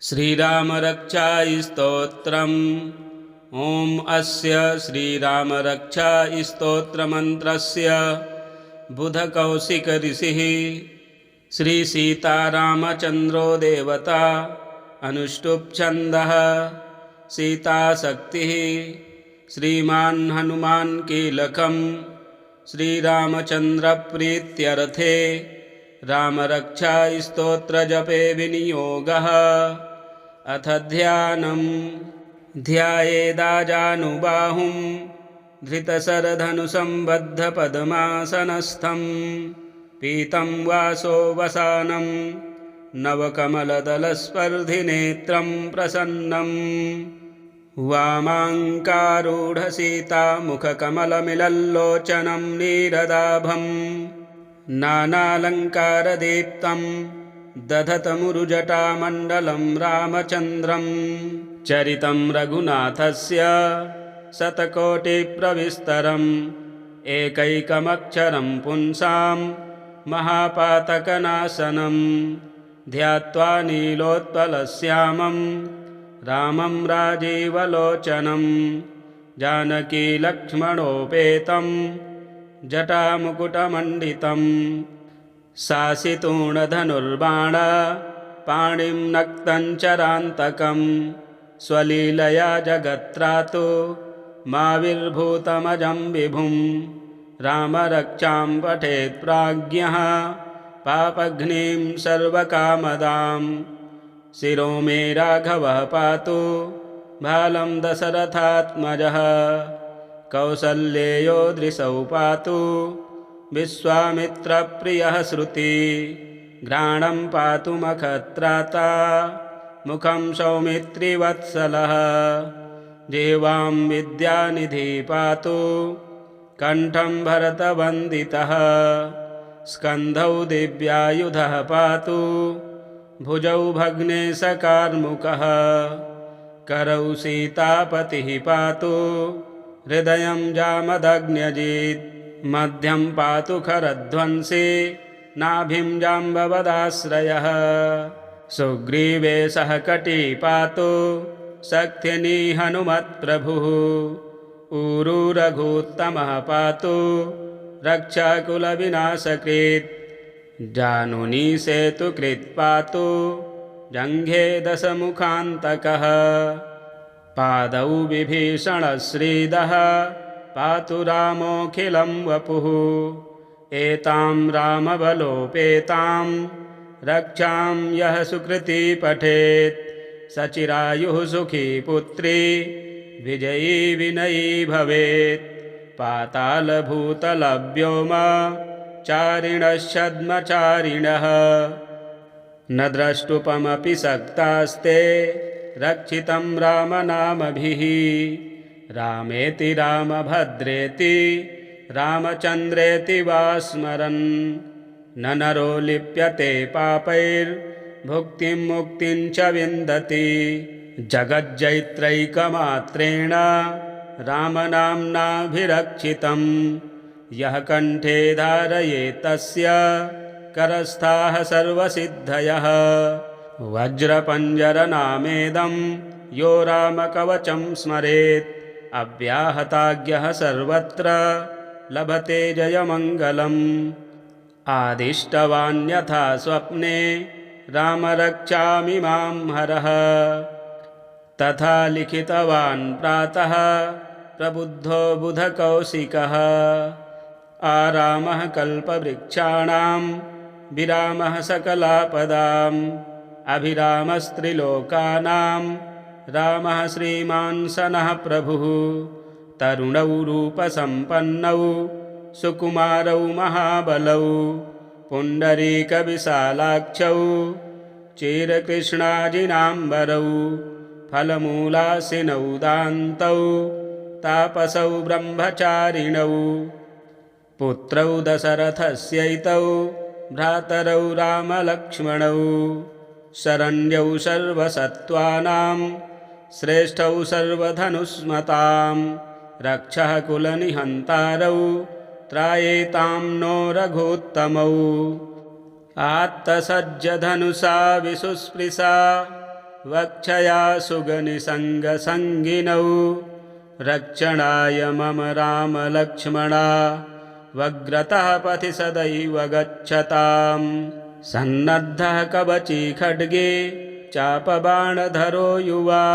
श्रीरामरक्षास्तोत्रम्। ॐ अस्य श्रीरामरक्षास्तोत्रमन्त्रस्य बुधकौशिकऋषिः श्रीसीतारामचन्द्रो देवता। अनुष्टुप्छन्दः सीताशक्तिः। श्रीमान् हनुमान् कीलकम् श्रीरामचन्द्रप्रीत्यर्थे रामरक्षास्तोत्रजपे विनियोगः। अथ ध्यानम्। ध्यायेदाजानुबाहुं धृतशरधनुसंबद्धपद्मासनस्थं पीतं वासोवसानं नवकमलदलस्पर्धिनेत्रं प्रसन्नं। वामाङ्कारूढसीतामुखकमलमिलल्लोचनं नीरदाभं नानालङ्कारदीप्तं दधतमुरुजटामण्डलं रामचन्द्रं। चरितं रघुनाथस्य शतकोटिप्रविस्तरम् एकैकमक्षरं पुंसां महापातकनाशनं। ध्यात्वा नीलोत्पलश्यामं रामं राजीवलोचनं जानकीलक्ष्मणोपेतं जटामुकुटमण्डितं। शासितूणधनुर्बाण पाणिं नक्तञ्चरान्तकं स्वलीलया जगत्रातु माविर्भूतमजं विभुं। रामरक्षां पठेत् प्राज्ञः पापघ्नीं सर्वकामदां। शिरो मे राघवः पातु भालं दशरथात्मजः। कौसल्येयो दृशौ पातु विश्वामित्रप्रियः श्रुति। घ्राणं पातु मखत्राता मुखं सौमित्रिवत्सलः। जिह्वां विद्यानिधि पातु कण्ठं भरतवन्दितः। स्कन्धौ दिव्यायुधः पातु भुजौ भग्नेशकार्मुकः। करौ सीतापतिः पातु हृदयं जामदग्न्यजित्। मध्यं पातु खरध्वंसी नाभिं जाम्बवदाश्रयः। सुग्रीवे सह कटी पातु शक्तिनी हनुमत्प्रभुः। ऊरू रघूत्तमः पातु रक्षाकुलविनाशकृत्। जानुनी सेतुकृत् पातु जङ्घे दशमुखान्तकः। पादौ विभीषणश्रीदः पातु रामोऽखिलं वपुः। एतां रामबलोपेतां रक्षां यः सुकृती पठेत् सचिरायुः सुखी पुत्री विजयी विनयी भवेत्। पातालभूतलव्योम चारिणश्छद्मचारिणः न द्रष्टुपमपि शक्तास्ते रक्षितं रामनामभिः। रामेति रामभद्रेति रामचन्द्रेति वा स्मरन् न नरो लिप्यते पापैर्भुक्तिं मुक्तिं च विन्दति। जगज्जैत्रैकमात्रेण रामनाम्नाभिरक्षितं यः कण्ठे धारयेत् तस्य करस्थाः सर्वसिद्धयः। वज्रपञ्जरनामेदं यो रामकवचं स्मरेत् अव्याहताज्ञः सर्वत्र लभते जयमङ्गलम्। आदिष्टवान्यथा स्वप्ने रामरक्षामिमां हरः तथा लिखितवान् प्रातः प्रबुद्धो बुधकौशिकः। आरामः कल्पवृक्षाणां विरामः सकलापदाम् अभिरामस्त्रिलोकानां रामः श्रीमान् सनः प्रभुः। तरुणौ रूपसम्पन्नौ सुकुमारौ महाबलौ पुण्डरीकविशालाक्षौ चिरकृष्णाजिनाम्बरौ फलमूलासिनौ दान्तौ तापसौ ब्रह्मचारिणौ। पुत्रौ दशरथस्यैतौ भ्रातरौ रामलक्ष्मणौ शरण्यौ सर्वसत्त्वानां श्रेष्ठौ सर्वधनुष्मतां। रक्षः कुलनिहन्तारौ त्रायेतां नो रघुत्तमौ। आत्तसज्जधनुषा विशुस्पृशा वक्षया सुगनिसङ्गसङ्गिनौ रक्षणाय मम रामलक्ष्मणा वग्रतः पथि सदैव गच्छताम् सन्नद्धः कवची खड्गे चापबाणधरो युवा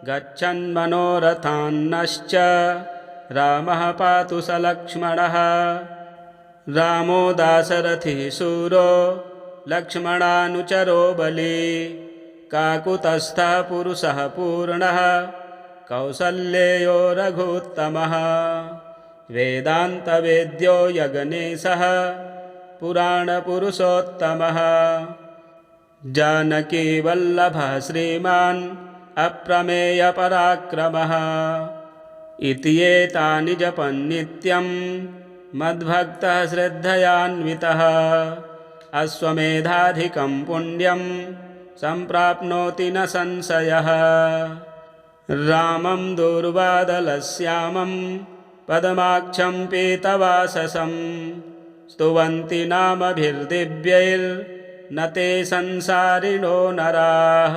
गच्छन्मनोरथान्नश्च रामः पातु स लक्ष्मणः रामो दाशरथिः शूरो लक्ष्मणानुचरो बली काकुतस्थः पुरुषः पूर्णः कौसल्येयो रघुत्तमः वेदान्तवेद्यो यज्ञेशः पुराणपुरुषोत्तमः जानकीवल्लभः श्रीमान् अप्रमेयपराक्रमः इति एतानि जपन्नित्यं मद्भक्तः श्रद्धयान्वितः अश्वमेधाधिकं पुण्यं सम्प्राप्नोति न संशयः रामं दूर्वादलश्यामं पद्माक्षं पीतवाससं स्तुवन्ति नामभिर्दिव्यैर्न ते संसारिणो नराः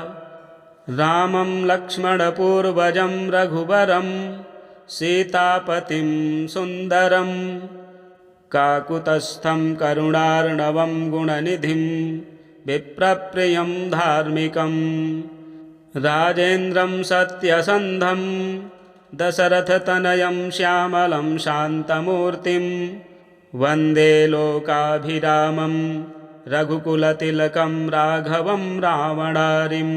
रामं लक्ष्मणपूर्वजं रघुवरं सीतापतिं सुन्दरं काकुतस्थं करुणार्णवं गुणनिधिं विप्रप्रियं धार्मिकं राजेन्द्रं सत्यसन्धं दशरथतनयं श्यामलं शान्तमूर्तिं वन्दे लोकाभिरामं रघुकुलतिलकं राघवं रावणारिं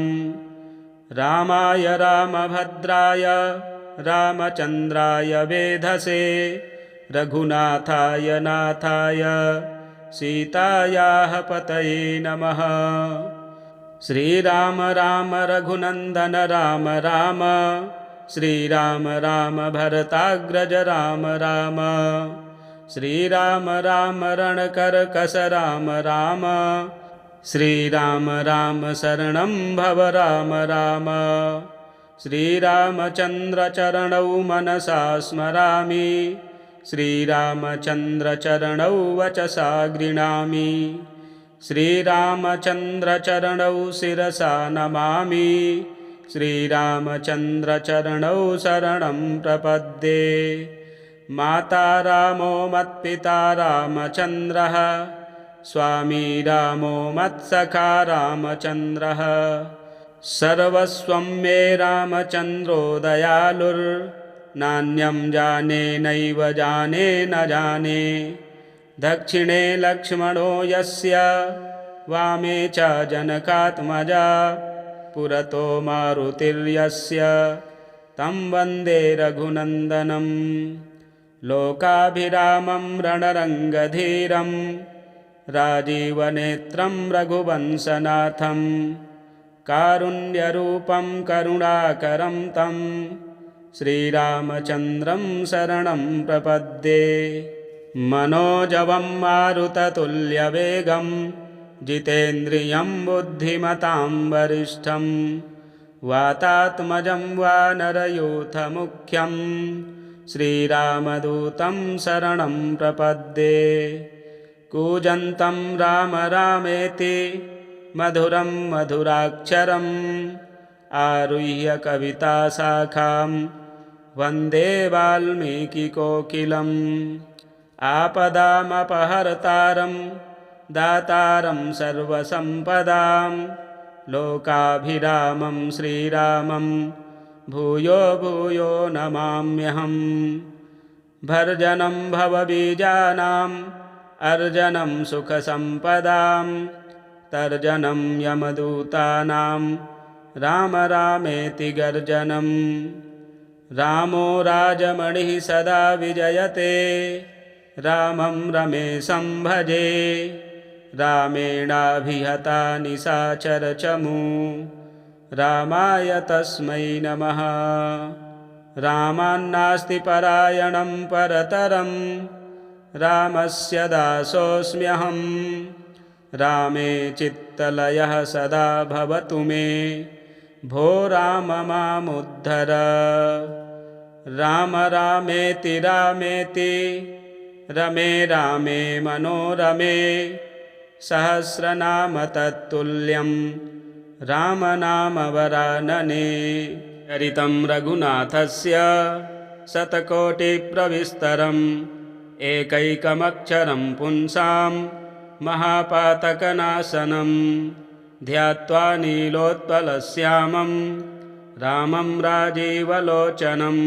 रामाय रामभद्राय रामचन्द्राय वेधसे रघुनाथाय नाथाय सीतायाः पतये नमः श्रीराम राम रघुनन्दन राम राम श्रीराम राम भरताग्रज राम राम श्रीराम राम रणकर्कश राम राम श्रीराम राम शरणं भव राम राम श्रीरामचन्द्रचरणौ मनसा स्मरामि श्रीरामचन्द्रचरणौ वचसा गृह्णामि श्रीरामचन्द्रचरणौ शिरसा नमामि श्रीरामचन्द्रचरणौ शरणं प्रपद्ये माता रामो मत्पिता रामचन्द्रः स्वामी रामो मत्सखा रामचन्द्रः सर्वस्वं मे रामचन्द्रो दयालुर्नान्यं जाने नैव जाने न जाने दक्षिणे लक्ष्मणो यस्य वामे च जनकात्मजा पुरतो मारुतिर्यस्य तं वन्दे रघुनन्दनं लोकाभिरामं रणरङ्गधीरं राजीवनेत्रं रघुवंशनाथं कारुण्यरूपं करुणाकरं तं श्रीरामचन्द्रं शरणं प्रपद्ये मनोजवं मारुततुल्यवेगं जितेन्द्रियं बुद्धिमतां वरिष्ठं वातात्मजं वानरयूथमुख्यं श्रीरामदूतं शरणं प्रपद्ये कूजन्तं राम रामेति मधुरं मधुराक्षरम् आरुह्य कविताशाखां वन्दे वाल्मीकिकोकिलम् आपदामपहर्तारं दातारं सर्वसम्पदां लोकाभिरामं श्रीरामं भूयो भूयो नमाम्यहम् भर्जनं भवबीजानाम् अर्जनं सुखसम्पदां तर्जनं यमदूतानां राम रामेति गर्जनं रामो राजमणिः सदा विजयते रामं रमेशं भजे रामेणाभिहता निशाचरचमू रामाय तस्मै नमः रामान्नास्ति परायणं परतरं रामस्य दासोऽस्म्यहं रामे चित्तलयः सदा भवतु मे भो राम मामुद्धर राम रामेति रामेति रमे रामे मनोरमे सहस्रनाम तत्तुल्यं रामनामवरानने चरितं रघुनाथस्य शतकोटिप्रविस्तरम् एकैकमक्षरं पुंसां महापातकनाशनं ध्यात्वा नीलोत्पलश्यामं रामं राजीवलोचनं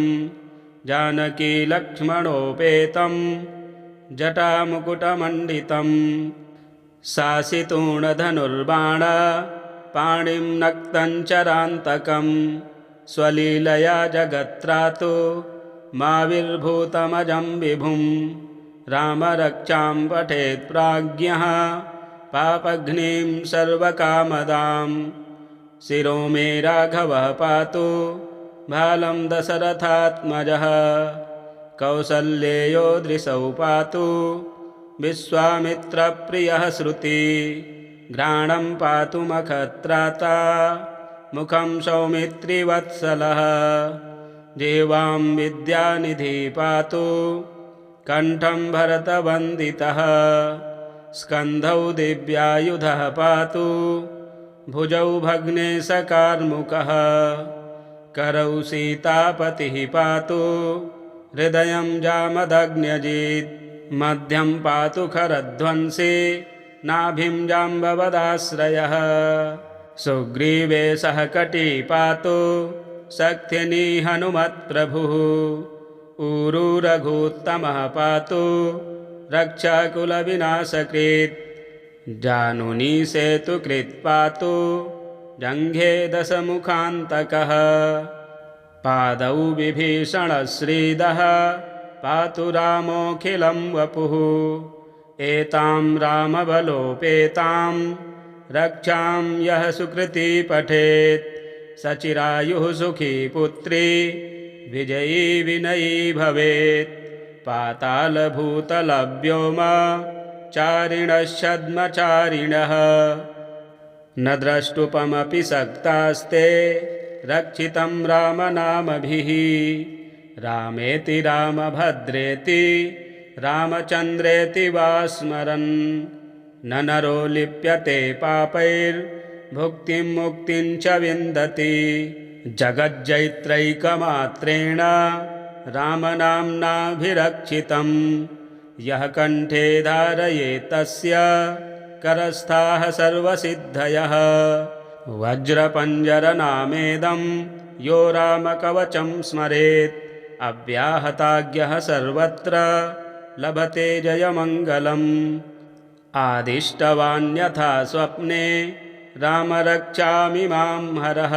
जानकीलक्ष्मणोपेतं जटामुकुटमण्डितं शासितूणधनुर्बाण पाणिं नक्तञ्चरान्तकं स्वलीलया जगत्रातु माविर्भूतमजं विभुं रामरक्षां पठेत् प्राज्ञः पापघ्नीं सर्वकामदां शिरो मे राघवः पातु भालं दशरथात्मजः कौसल्येयो दृशौ पातु विश्वामित्रप्रियः श्रुति घ्राणं पातु मखत्राता मुखं सौमित्रिवत्सलः जिह्वां विद्यानिधि पातु कण्ठं भरतवन्दितः स्कन्धौ दिव्यायुधः पातु भुजौ भग्नेशकार्मुकः करौ सीतापतिः पातु हृदयं जामदग्न्यजित् मध्यं पातु खरध्वंसी नाभिं जाम्बवदाश्रयः सुग्रीवे सह कटी पातु शक्तिनी हनुमत्प्रभुः ऊरू रघुत्तमः पातु रक्षाकुलविनाशकृत् जानुनी सेतुकृत् पातु जङ्घे दशमुखान्तकः पादौ विभीषणश्रीदः पातु रामोऽखिलं वपुः एतां रामबलोपेतां रक्षां यः सुकृती पठेत् सचिरायुः सुखी पुत्री विजयी विनयी भवेत् पातालभूतलव्योम चारिणश्छद्मचारिणः न द्रष्टुपमपि शक्तास्ते रक्षितं रामनामभिः रामेति रामभद्रेति रामचन्द्रेति वा स्मरन् न नरो लिप्यते पापैर्भुक्तिं मुक्तिं च विन्दति जगज्जैत्रैकमात्रेण रामनाम्नाभिरक्षितं यः कण्ठे धारयेत् तस्य करस्थाः सर्वसिद्धयः वज्रपञ्जरनामेदं यो रामकवचं स्मरेत् अव्याहताज्ञः सर्वत्र लभते जयमङ्गलम् आदिष्टवान्यथा स्वप्ने रामरक्षामिमां हरः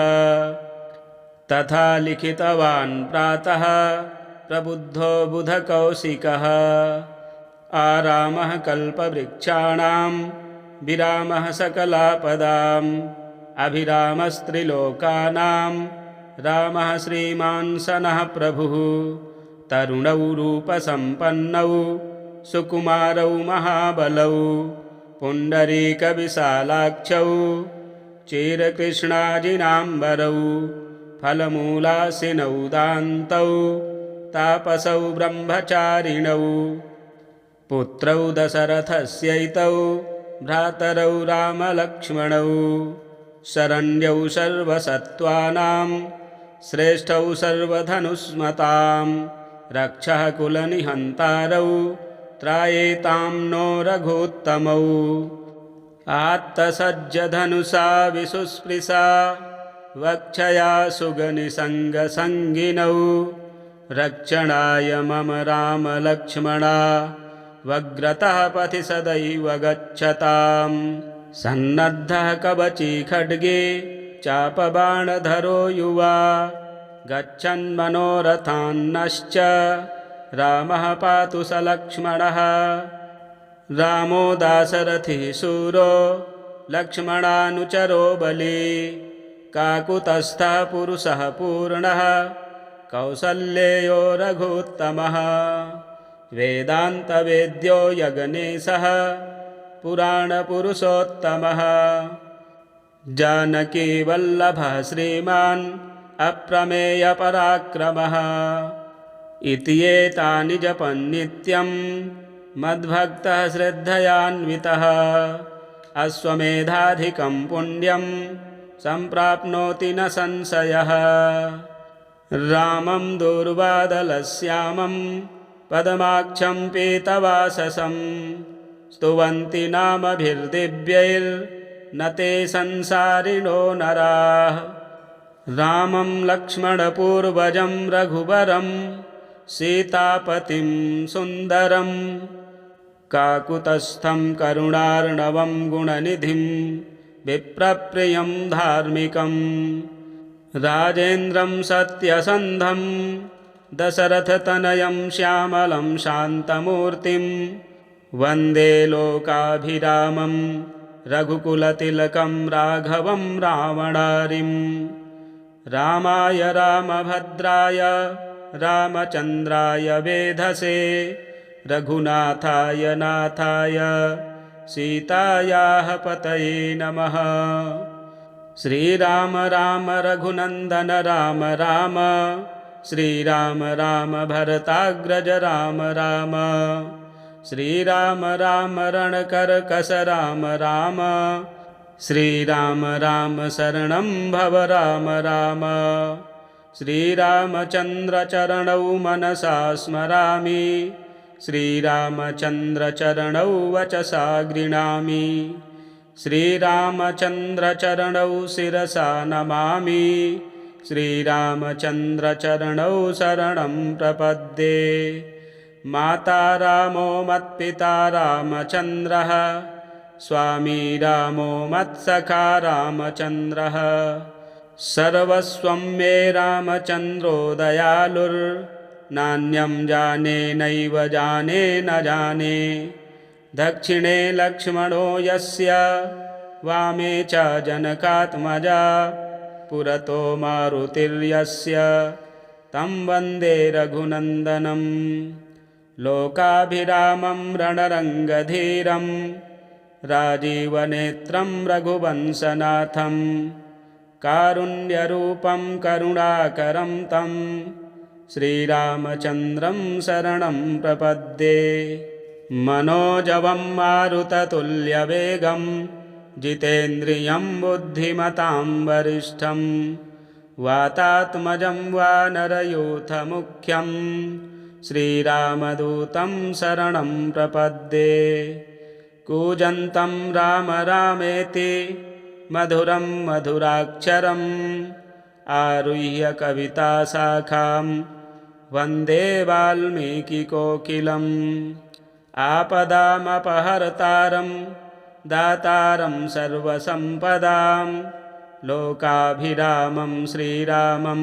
तथा लिखितवान् प्रातः प्रबुद्धो बुधकौशिकः आरामः कल्पवृक्षाणां विरामः सकलापदाम् अभिरामस्त्रिलोकानां रामः श्रीमान् सनः प्रभुः तरुणौ रूपसम्पन्नौ सुकुमारौ महाबलौ पुण्डरीकविशालाक्षौ चिरकृष्णाजिनाम्बरौ फलमूलासिनौ दान्तौ तापसौ ब्रह्मचारिणौ पुत्रौ दशरथस्यैतौ भ्रातरौ रामलक्ष्मणौ शरण्यौ सर्वसत्त्वानां श्रेष्ठौ सर्वधनुष्मतां रक्षः कुलनिहन्तारौ त्रायेतां नो रघुत्तमौ आत्तसज्जधनुषा विशुस्पृशा वक्षया सुगनिसङ्गसङ्गिनौ रक्षणाय मम रामलक्ष्मणा वग्रतः पथि सदैव गच्छताम् सन्नद्धः कवची खड्गे चापबाणधरो युवा गच्छन्मनोरथान्नश्च रामः पातु स लक्ष्मणः रामो दाशरथिः शूरो लक्ष्मणानुचरो बली काकुतस्थः पुरुषः पूर्णः कौसल्येयो रघुत्तमः वेदान्तवेद्यो यज्ञेशः पुराणपुरुषोत्तमः जानकीवल्लभः श्रीमान् अप्रमेयपराक्रमः इति एतानि जपन्नित्यं मद्भक्तः श्रद्धयान्वितः अश्वमेधाधिकं पुण्यं सम्प्राप्नोति न संशयः। रामं दूर्वादलश्यामं पद्माक्षं पीतवाससं स्तुवन्ति नामभिर्दिव्यैर्न ते संसारिणो नराः। रामं लक्ष्मणपूर्वजं रघुवरं सीतापतिं सुन्दरं काकुतस्थं करुणार्णवं गुणनिधिं विप्रप्रियं धार्मिकं राजेन्द्रं सत्यसन्धं दशरथतनयं श्यामलं शान्तमूर्तिं वन्दे लोकाभिरामं रघुकुलतिलकं राघवं रावणारिं। रामाय रामभद्राय रामचन्द्राय वेधसे रघुनाथाय नाथाय सीतायाः पतये नमः। श्रीराम राम रघुनन्दन राम राम श्रीराम राम भरताग्रज राम राम श्रीराम राम रणकर्कश राम राम श्रीराम राम शरणं भव राम राम। श्रीरामचन्द्रचरणौ मनसा स्मरामि श्रीरामचन्द्रचरणौ वचसा गृह्णामि श्रीरामचन्द्रचरणौ शिरसा नमामि श्रीरामचन्द्रचरणौ शरणं प्रपद्ये। माता रामो मत्पिता रामचन्द्रः स्वामी रामो मत्सखा रामचन्द्रः सर्वस्वं मे रामचन्द्रो दयालुर्नान्यं जाने नैव जाने न जाने। दक्षिणे लक्ष्मणो यस्य वामे च जनकात्मजा पुरतो मारुतिर्यस्य तं वन्दे रघुनन्दनं। लोकाभिरामं रणरङ्गधीरं राजीवनेत्रं रघुवंशनाथं कारुण्यरूपं करुणाकरं तं श्रीरामचन्द्रं शरणं प्रपद्ये। मनोजवं मारुततुल्यवेगं जितेन्द्रियं बुद्धिमतां वरिष्ठं वातात्मजं वानरयूथमुख्यं श्रीरामदूतं शरणं प्रपद्ये। कूजन्तं राम रामेति मधुरं मधुराक्षरम् आरुह्य कविताशाखां वन्दे वाल्मीकिकोकिलम्। आपदामपहर्तारं दातारं सर्वसम्पदां लोकाभिरामं श्रीरामं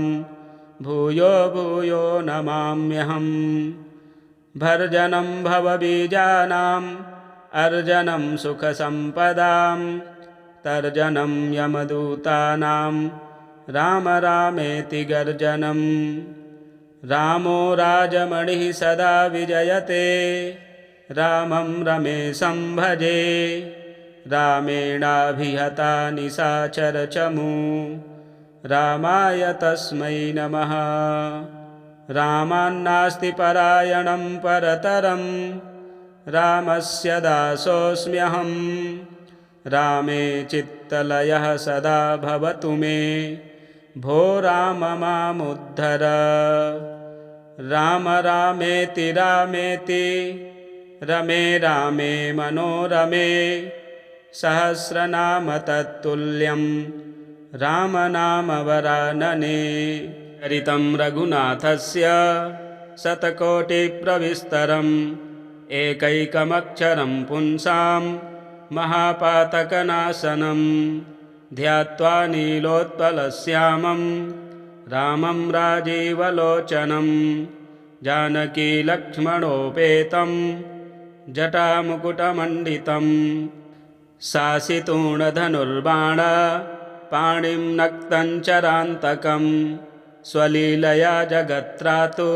भूयो भूयो नमाम्यहम्। भर्जनं भवबीजानाम् अर्जनं सुखसम्पदां तर्जनं यमदूतानां राम रामेति गर्जनं। रामो राजमणिः सदा विजयते रामं रमेशं भजे रामेणाभिहता निशाचरचमू रामाय तस्मै नमः। रामान्नास्ति परायणं परतरं रामस्य दासोऽस्म्यहं रामे चित्तलयः सदा भवतु मे भो राम मामुद्धर। राम रामेति रामेति रमे रामे मनोरमे सहस्रनाम तत्तुल्यं रामनामवरानने। चरितं रघुनाथस्य शतकोटिप्रविस्तरम् एकैकमक्षरं पुंसां महापातकनाशनं ध्यात्वा नीलोत्पलश्यामं रामं राजीवलोचनं जानकीलक्ष्मणोपेतं जटामुकुटमण्डितं शासितूणधनुर्बाण पाणिं नक्तञ्चरान्तकं स्वलीलया जगत्त्रातु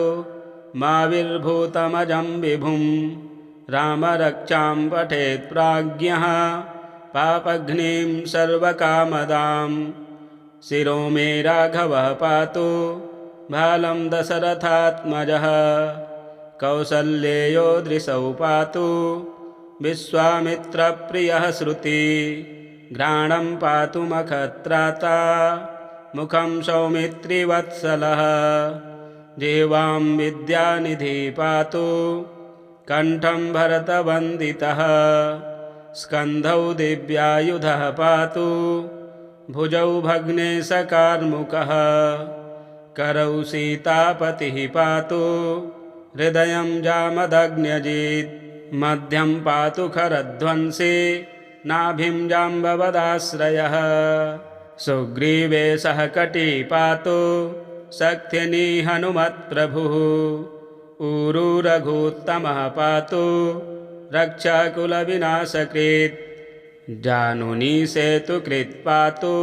माविर्भूतमजं विभुं राम रक्षां पठेत् प्राज्ञः पापघ्नीं सर्वकामदां शिरो मे राघवः पातु भालं दशरथात्मजः कौसल्येयो दृशौ पातु विश्वामित्रप्रियः श्रुति घ्राणं पातु मखत्राता मुखं सौमित्रिवत्सलः जिह्वां विद्यानिधि पातु कण्ठं भरतवन्दितः स्कन्धौ दिव्यायुधः पातु भुजौ भग्नेशकार्मुकः करौ सीतापतिः पातु हृदयं जामदग्न्यजित् मध्यं पातु खरध्वंसी नाभिं जाम्बवदाश्रयः सुग्रीवे सह कटी पातु शक्तिनी हनुमत्प्रभुः ऊरू रघुत्तमः पातु रक्षाकुलविनाशकृत् जानुनी सेतुकृत् पातु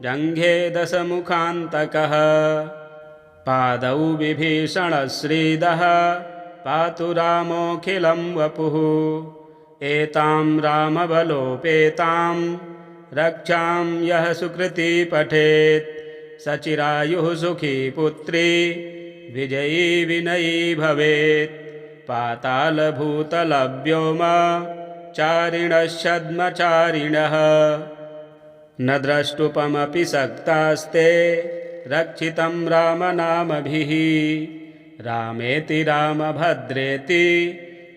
जङ्घे दशमुखान्तकः पादौ विभीषणश्रीदः पातु रामोऽखिलं वपुः एतां रामबलोपेतां रक्षां यः सुकृती पठेत् सचिरायुः सुखी पुत्री विजयी विनयी भवेत् पातालभूतलव्योम चारिणश्छद्मचारिणः न द्रष्टुपमपि शक्तास्ते रक्षितं रामनामभिः रामेति रामभद्रेति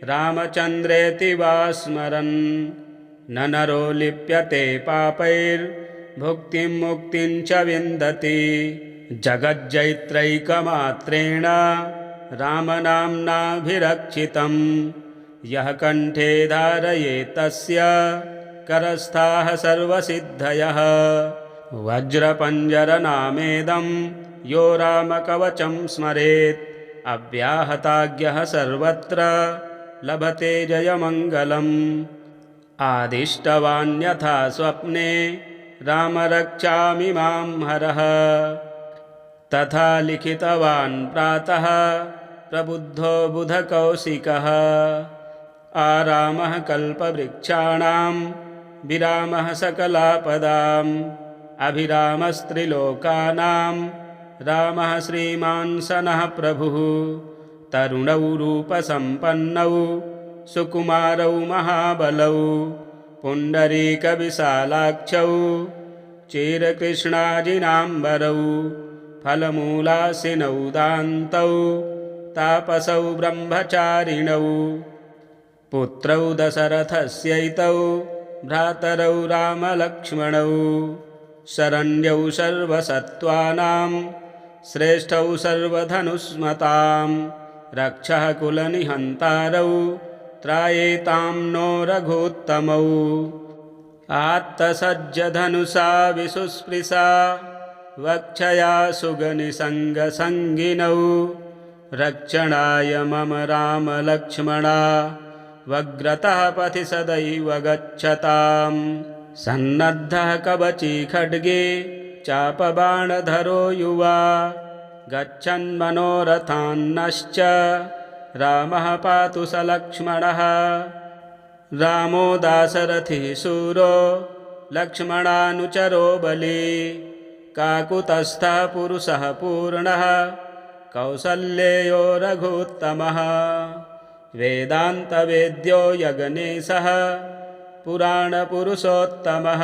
रामचन्द्रेति वा स्मरन् न नरो लिप्यते पापैर्भुक्तिं मुक्तिं च विन्दति जगज्जैत्रैकमात्रेण रामनाम्नाभिरक्षितं यः कण्ठे धारयेत् तस्य करस्थाः सर्वसिद्धयः वज्रपञ्जरनामेदं यो रामकवचं स्मरेत् अव्याहताज्ञः सर्वत्र लभते जयमङ्गलम् आदिष्टवान्यथा स्वप्ने राम रक्षामि मां हरः तथा लिखितवान् प्रातः प्रबुद्धो बुधकौशिकः आरामः कल्पवृक्षाणां विरामः सकलापदाम् अभिरामस्त्रिलोकानां रामः श्रीमान् सनः प्रभुः तरुणौ रूपसम्पन्नौ सुकुमारौ महाबलौ पुण्डरीकविशालाक्षौ चिरकृष्णाजिनाम्बरौ फलमूलासिनौ दान्तौ तापसौ ब्रह्मचारिणौ पुत्रौ दशरथस्यैतौ भ्रातरौ रामलक्ष्मणौ शरण्यौ सर्वसत्त्वानां श्रेष्ठौ सर्वधनुष्मतां रक्षः कुलनिहन्तारौ त्रायेतां नो रघुत्तमौ आत्तसज्जधनुषा विसुस्पृशा वक्षया सुगनिसङ्गसङ्गिनौ रक्षणाय मम रामलक्ष्मणा वग्रतः पथि सदैव गच्छताम् सन्नद्धः कवची खड्गे चापबाणधरो युवा गच्छन्मनोरथान्नश्च रामः पातु स लक्ष्मणः रामो दाशरथिः शूरो लक्ष्मणानुचरो बली काकुतस्थः पुरुषः पूर्णः कौसल्येयो रघुत्तमः वेदान्तवेद्यो यज्ञेशः पुराणपुरुषोत्तमः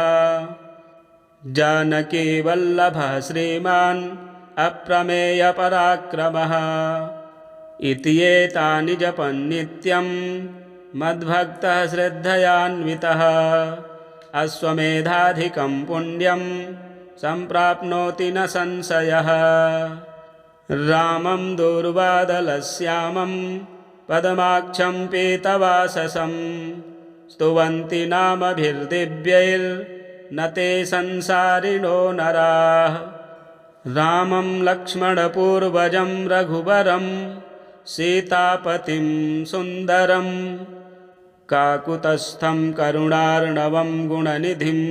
जानकीवल्लभः श्रीमान् अप्रमेयपराक्रमः इति एतानि जपन्नित्यं मद्भक्तः श्रद्धयान्वितः अश्वमेधाधिकं पुण्यं सम्प्राप्नोति न संशयः रामं दूर्वादलश्यामं पद्माक्षं पीतवाससं स्तुवन्ति नामभिर्दिव्यैर्न ते संसारिणो नराः रामं लक्ष्मणपूर्वजं रघुवरं सीतापतिं सुन्दरं काकुतस्थं करुणार्णवं गुणनिधिं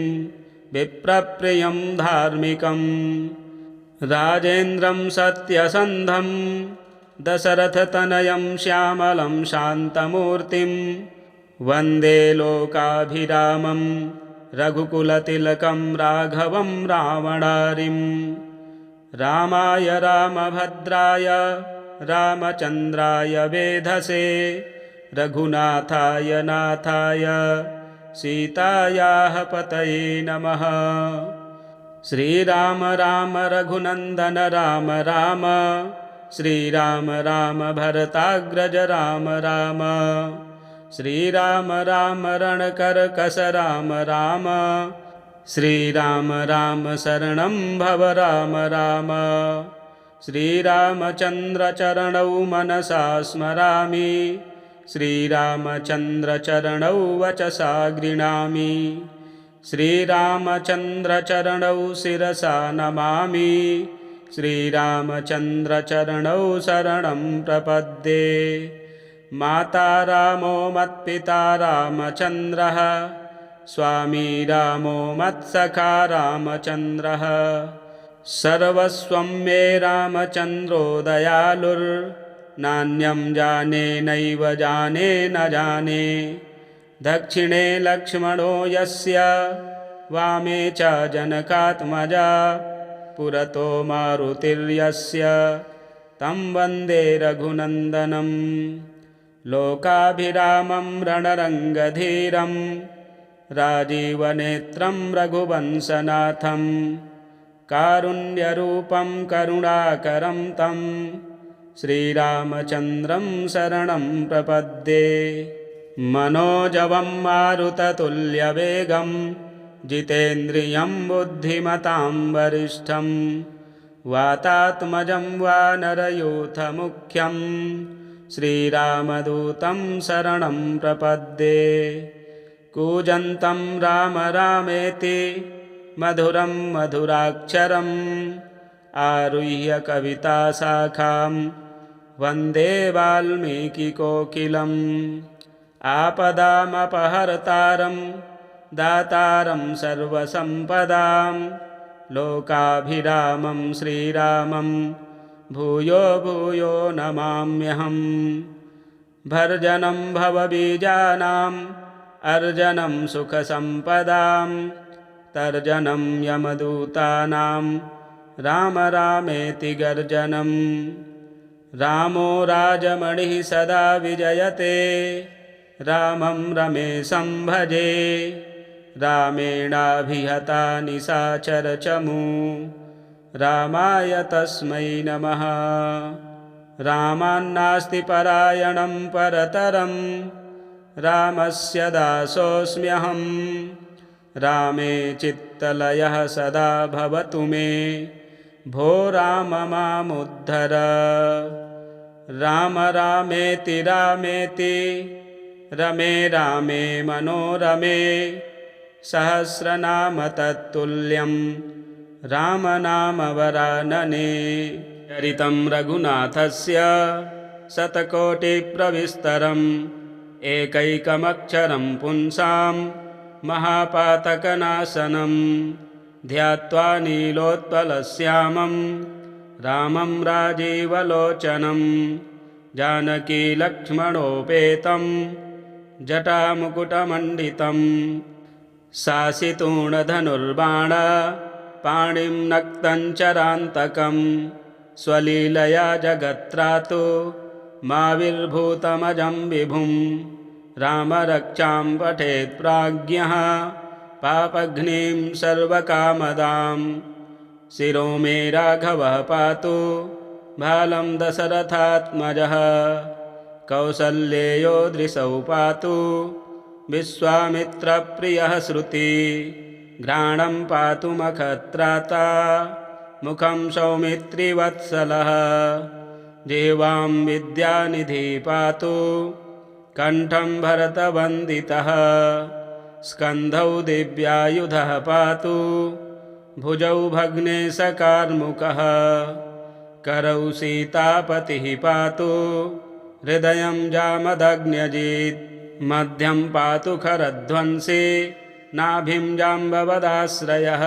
विप्रप्रियं धार्मिकं राजेन्द्रं सत्यसन्धं दशरथतनयं श्यामलं शान्तमूर्तिं वन्दे लोकाभिरामं रघुकुलतिलकं राघवं रावणारिं रामाय रामभद्राय रामचन्द्राय वेधसे रघुनाथाय नाथाय सीतायाः पतये नमः। श्रीराम राम रघुनन्दन राम राम, श्रीराम राम भरताग्रज राम राम, श्रीराम राम रणकर्कश राम राम, श्रीराम राम शरणं भव राम राम। श्रीरामचन्द्रचरणौ मनसा स्मरामि, श्रीरामचन्द्रचरणौ वचसा गृह्णामि, श्रीरामचन्द्रचरणौ शिरसा नमामि, श्रीरामचन्द्रचरणौ शरणं प्रपद्ये। माता रामो मत्पिता रामचन्द्रः, स्वामी रामो मत्सखा रामचन्द्रः, सर्वस्वं मे रामचन्द्रो दयालुर्नान्यं जाने नैव जाने न जाने। दक्षिणे लक्ष्मणो यस्य, वामे च जनकात्मजा, पुरतो मारुतिर्यस्य, तं वन्दे रघुनन्दनं। लोकाभिरामं रणरङ्गधीरं, राजीवनेत्रं रघुवंशनाथं, कारुण्यरूपं करुणाकरं तं श्रीरामचन्द्रं शरणं प्रपद्ये। मनोजवं मारुततुल्यवेगं, जितेन्द्रियं बुद्धिमतां वरिष्ठं, वातात्मजं वानरयूथमुख्यं, श्रीरामदूतं शरणं प्रपद्ये। कूजन्तं राम रामेति, मधुरं मधुराक्षरम्, आरुह्य कविताशाखां, वन्दे वाल्मीकिकोकिलम्। आपदामपहर्तारं, दातारं सर्वसम्पदां, लोकाभिरामं श्रीरामं भूयो भूयो नमाम्यहम्। भर्जनं भवबीजानाम्, अर्जनं सुखसम्पदां, तर्जनं यमदूतानां, राम रामेति गर्जनम्। रामो राजमणिः सदा विजयते, रामं रमेशं भजे, रामेणाभिहता निशाचरचमू, रामाय तस्मै नमः। रामान्नास्ति परायणं परतरं, रामस्य दासोऽस्म्यहं, रामे चित्तलयः सदा भवतु मे, भो राम मामुद्धर। राम रामेति रामेति, रमे रामे मनोरमे, सहस्रनाम तत्तुल्यं, रामनामवरानने। चरितं रघुनाथस्य शतकोटिप्रविस्तरम्, एकैकमक्षरं पुंसां महापातकनाशनं, ध्यात्वा नीलोत्पलश्यामं, रामं राजीवलोचनं, जानकीलक्ष्मणोपेतं, जटामुकुटमण्डितं, शासितूणधनुर्बाण, पाणिं नक्तञ्चरान्तकं, स्वलीलया जगत्त्रातु माविर्भूतमजं विभुं। राम रक्षां पठेत् प्राज्ञः, पापघ्नीं सर्वकामदां, शिरो मे राघवः पातु, भालं दशरथात्मजः, कौसल्येयो दृशौ पातु, विश्वामित्रप्रियः श्रुति, घ्राणं पातु मखत्राता, मुखं सौमित्रिवत्सलः, जिह्वां विद्यानिधि पातु, कण्ठं भरतवन्दितः, स्कन्धौ दिव्यायुधः पातु, भुजौ भग्नेशकार्मुकः, करौ सीतापतिः पातु, हृदयं जामदग्न्यजित्, मध्यं पातु खरध्वंसी, नाभिं जाम्बवदाश्रयः,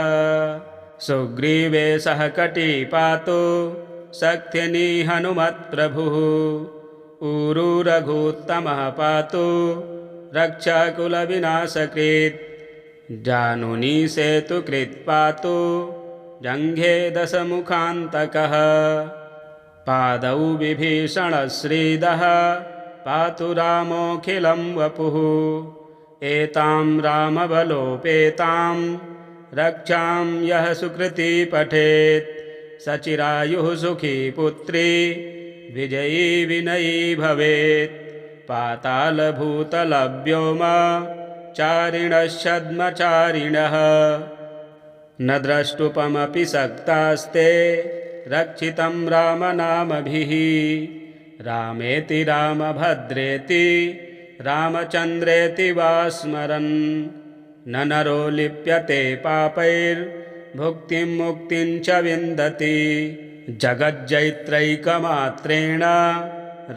सुग्रीवे सह कटी पातु, शक्तिनी हनुमत्प्रभुः, ऊरू रघूत्तमः पातु, रक्षाकुलविनाशकृत्, जानुनी सेतुकृत् पातु, जङ्घे दशमुखान्तकः, पादौ विभीषणश्रीदः, पातु रामोऽखिलं वपुः, एतां रामबलोपेतां रक्षां यः सुकृती पठेत् स चिरायुः सुखी पुत्री विजयी विनयी भवेत्। पातालभूतलव्योमचारिणश्छद्मचारिणः न द्रष्टुपमपि सक्तास्ते रक्षितं रामनामभिः। रामेति रामभद्रेति रामचन्द्रेति वा स्मरन् न नरो लिप्यते पापैर्भुक्तिं मुक्तिं च विन्दति। जगज्जैत्रैकमात्रेण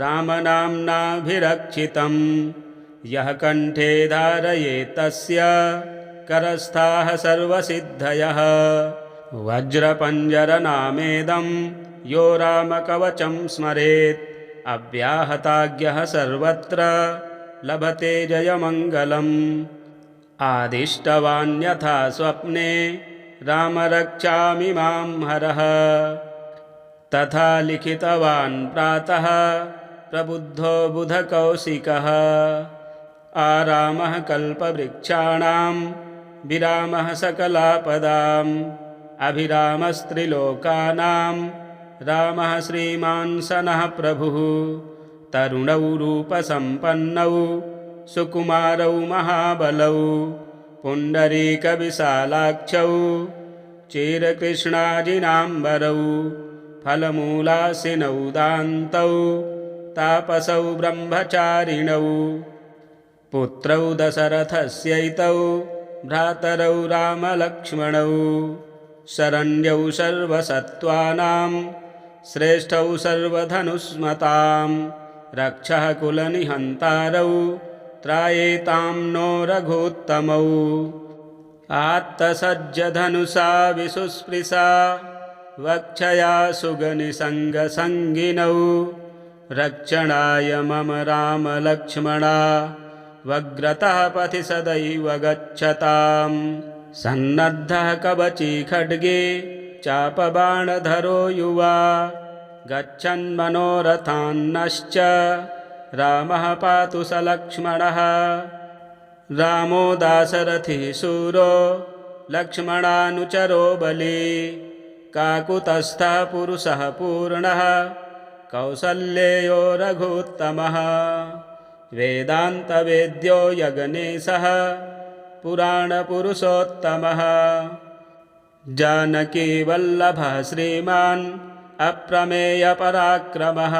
रामनाम्नाभिरक्षितं यः कण्ठे धारयेत् तस्य करस्थाः सर्वसिद्धयः। वज्रपञ्जरनामेदं यो रामकवचं स्मरेत् अव्याहताज्ञः सर्वत्र लभते जयमङ्गलम्। आदिष्टवान्यथा स्वप्ने राम रक्षामि मां हरः तथा लिखितवान् प्रातः प्रबुद्धो बुधकौशिकः। आरामः कल्पवृक्षाणां विरामः सकलापदाम् अभिरामस्त्रिलोकानां रामः श्रीमान् सनः प्रभुः। तरुणौ रूपसम्पन्नौ सुकुमारौ महाबलौ पुण्डरीकविशालाक्षौ चिरकृष्णाजिनाम्बरौ फलमूलासिनौ दान्तौ तापसौ ब्रह्मचारिणौ। पुत्रौ दशरथस्यैतौ भ्रातरौ रामलक्ष्मणौ शरण्यौ सर्वसत्त्वानां श्रेष्ठौ सर्वधनुष्मतां रक्षः कुलनिहन्तारौ त्रायेतां नो रघोत्तमौ। आत्तसज्जधनुषा विसुस्पृशा वक्षया सुगनिसङ्गसङ्गिनौ रक्षणाय मम रामलक्ष्मणा वग्रतः पथि सदैव गच्छताम्। सन्नद्धः कवची खड्गे चापबाणधरो युवा गच्छन्मनोरथान्नश्च रामः पातु स लक्ष्मणः। रामो दाशरथिः शूरो लक्ष्मणानुचरो बली काकुतस्थः पुरुषः पूर्णः कौसल्येयो रघुत्तमः। वेदान्तवेद्यो यज्ञेशः पुराणपुरुषोत्तमः जानकीवल्लभः श्रीमान् अप्रमेयपराक्रमः।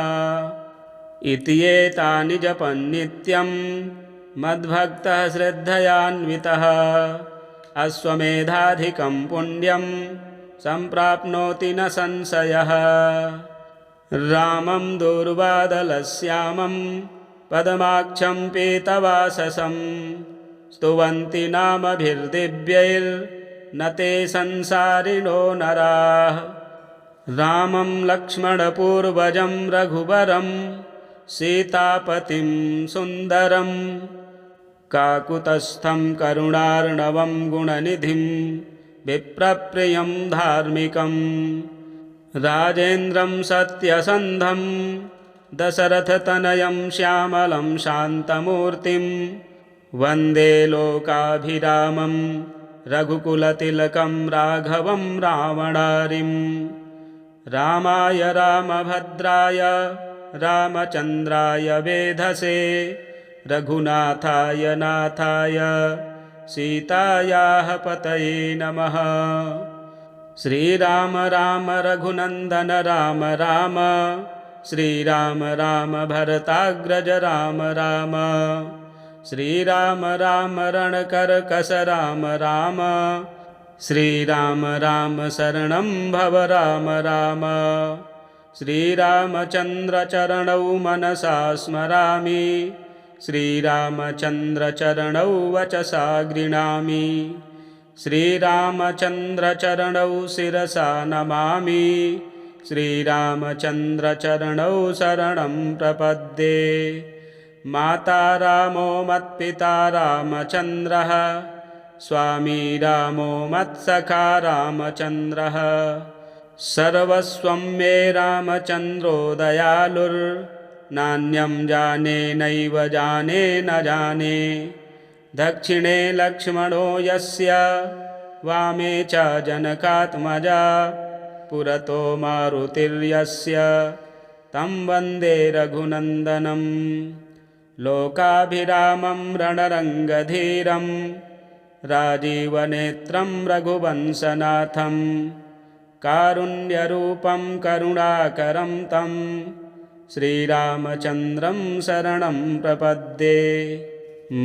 इति एतानि जपन्नित्यं मद्भक्तः श्रद्धयान्वितः अश्वमेधाधिकं पुण्यं सम्प्राप्नोति न संशयः। रामं दूर्वादलश्यामं पद्माक्षं पीतवाससं स्तुवन्ति नामभिर्दिव्यैर्न ते संसारिणो नराः। रामं लक्ष्मणपूर्वजं रघुवरं सीतापतिं सुन्दरं काकुतस्थं करुणार्णवं गुणनिधिं विप्रप्रियं धार्मिकं राजेन्द्रं सत्यसन्धं दशरथतनयं श्यामलं शान्तमूर्तिं वन्दे लोकाभिरामं रघुकुलतिलकं राघवं रावणारिम्। रामाय रामभद्राय रामचन्द्राय वेधसे रघुनाथाय नाथाय सीतायाः पतये नमः। श्रीराम राम रघुनन्दन राम राम श्रीराम राम भरताग्रज राम राम श्रीराम राम रणकर्कश राम राम श्रीराम राम शरणं भव राम राम। श्रीरामचन्द्रचरणौ मनसा स्मरामि श्रीरामचन्द्रचरणौ वचसा गृह्णामि श्रीरामचन्द्रचरणौ शिरसा नमामि श्रीरामचन्द्रचरणौ शरणं प्रपद्ये। माता रामो मत्पिता रामचन्द्रः स्वामी रामो मत्सखा रामचन्द्रः सर्वस्वं मे रामचन्द्रो दयालुर्नान्यं जाने नैव जाने न जाने दक्षिणे लक्ष्मणो यस्य वामे च जनकात्मजा पुरतो मारुतिर्यस्य तं वन्दे रघुनन्दनं लोकाभिरामं रणरङ्गधीरं राजीवनेत्रं रघुवंशनाथं कारुण्यरूपं करुणाकरं तं श्रीरामचन्द्रं शरणं प्रपद्ये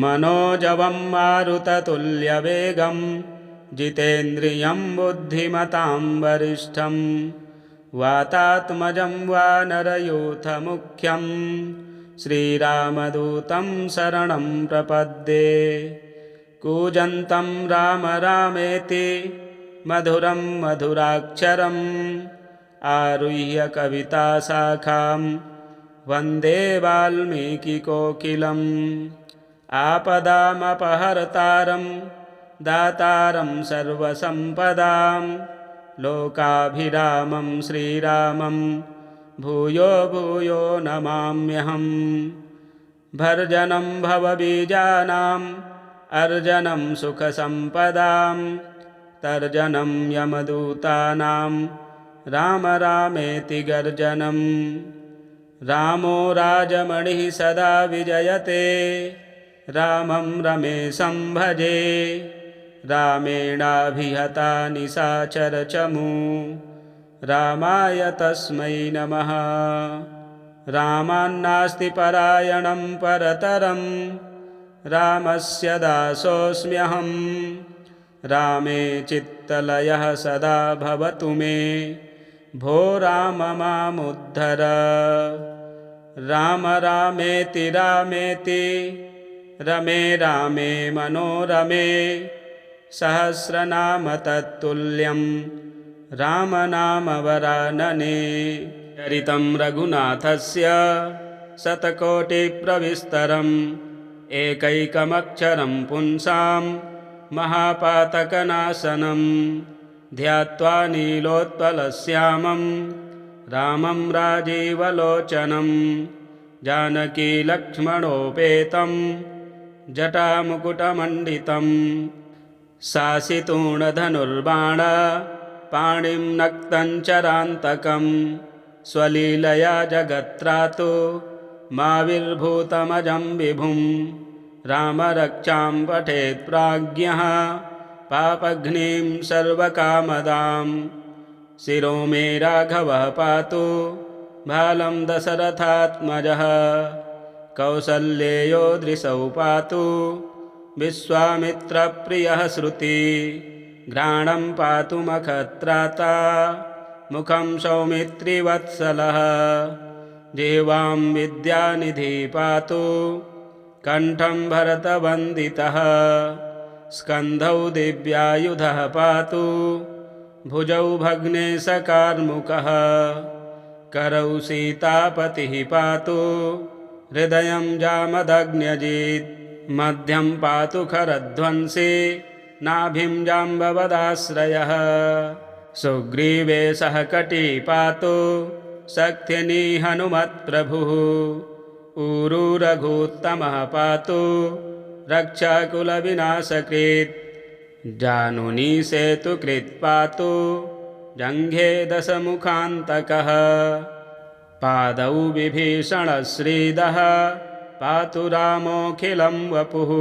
मनोजवं मारुततुल्यवेगं जितेन्द्रियं बुद्धिमतां वरिष्ठं वातात्मजं वानरयूथमुख्यं श्रीरामदूतं शरणं प्रपद्ये कूजन्तं राम रामेति मधुरं मधुराक्षरम् आरुह्य कविताशाखां वन्दे वाल्मीकिकोकिलम् आपदामपहर्तारं दातारं सर्वसम्पदां लोकाभिरामं श्रीरामं भूयो भूयो नमाम्यहम् भर्जनं भवबीजानाम् अर्जनं सुखसम्पदां तर्जनं यमदूतानां राम रामेति गर्जनं रामो राजमणिः सदा विजयते रामं रमेशं भजे रामेणाभिहता निशाचरचमू रामाय तस्मै नमः रामान्नास्ति परायणं परतरं रामस्य दासोऽस्म्यहं रामे चित्तलयः सदा भवतु मे भो राम मामुद्धर राम रामेति रामेति रमे रामे मनोरमे सहस्रनाम तत्तुल्यं रामनामवरानने चरितं रघुनाथस्य शतकोटिप्रविस्तरम् एकैकमक्षरं पुंसां महापातकनाशनं ध्यात्वा नीलोत्पलश्यामं रामं राजीवलोचनं जानकीलक्ष्मणोपेतं जटामुकुटमण्डितं शासितूणधनुर्बाण पाणिं नक्तं चरान्तकं स्वलीलया जगत्त्रातु माविर्भूतमजं विभुं रामरक्षां पठेत् प्राज्ञः पापघ्नीं सर्वकामदां शिरो मे राघवः पातु भालं दशरथात्मजः कौसल्येयो दृशौ पातु विश्वामित्रप्रियः श्रुति घ्राणं पातु मखत्राता मुखं सौमित्रिवत्सलः जिह्वां विद्यानिधि पातु कण्ठं भरतवन्दितः स्कन्धौ दिव्यायुधः पातु भुजौ भग्नेशकार्मुकः करौ सीतापतिः पातु हृदयं जामदग्न्यजित् मध्यं पातु खरध्वंसी नाभिं जाम्बवदाश्रयः सुग्रीवे सह कटी पातु शक्तिनी हनुमत्प्रभुः ऊरू रघुत्तमः पातु रक्षाकुलविनाशकृत् जानुनी सेतुकृत् पातु जङ्घे दशमुखान्तकः पादौ विभीषणश्रीदः पातु रामोऽखिलं वपुः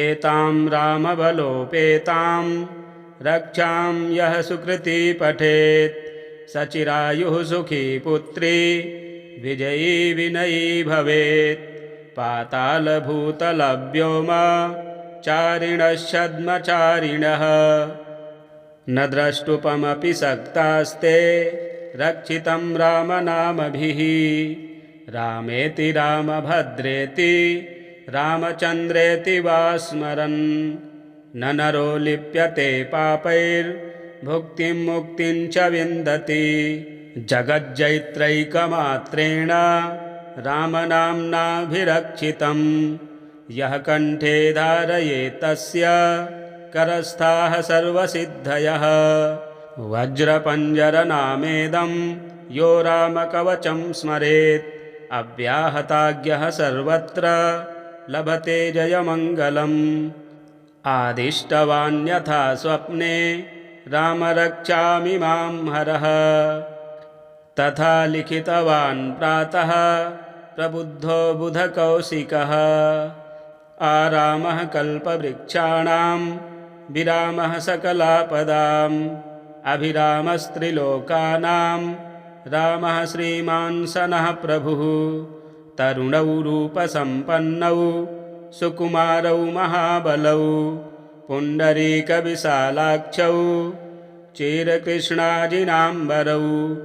एतां रामबलोपेतां रक्षां यः सुकृती पठेत् सचिरायुः सुखी पुत्री विजयी विनयी भवेत् पातालभूतलव्योम चारिणश्छद्मचारिणः न द्रष्टुपमपि शक्तास्ते रक्षितं रामनामभिः रामेति रामभद्रेति रामचन्द्रेति वा स्मरन् न नरो लिप्यते पापैर्भुक्तिं मुक्तिं च विन्दति जगज्जैत्रैकमात्रेण रामनाम्नाभिरक्षितं यः कण्ठे धारयेत् तस्य करस्थाः सर्वसिद्धयः वज्रपञ्जरनामेदं यो रामकवचं स्मरेत् अव्याहताज्ञः सर्वत्र लभते जयमङ्गलम्। आदिष्टवान्यथा स्वप्ने राम रक्षामि मां हरः, तथा लिखितवान् प्रातः प्रबुद्धो बुधकौशिकः। आरामः कल्पवृक्षाणां विरामः सकलापदाम्, अभिरामस्त्रिलोकानां रामः श्रीमान् सनः प्रभुः। तरुणौ रूपसम्पन्नौ सुकुमारौ महाबलौ, पुण्डरीकविशालाक्षौ चिरकृष्णाजिनाम्बरौ।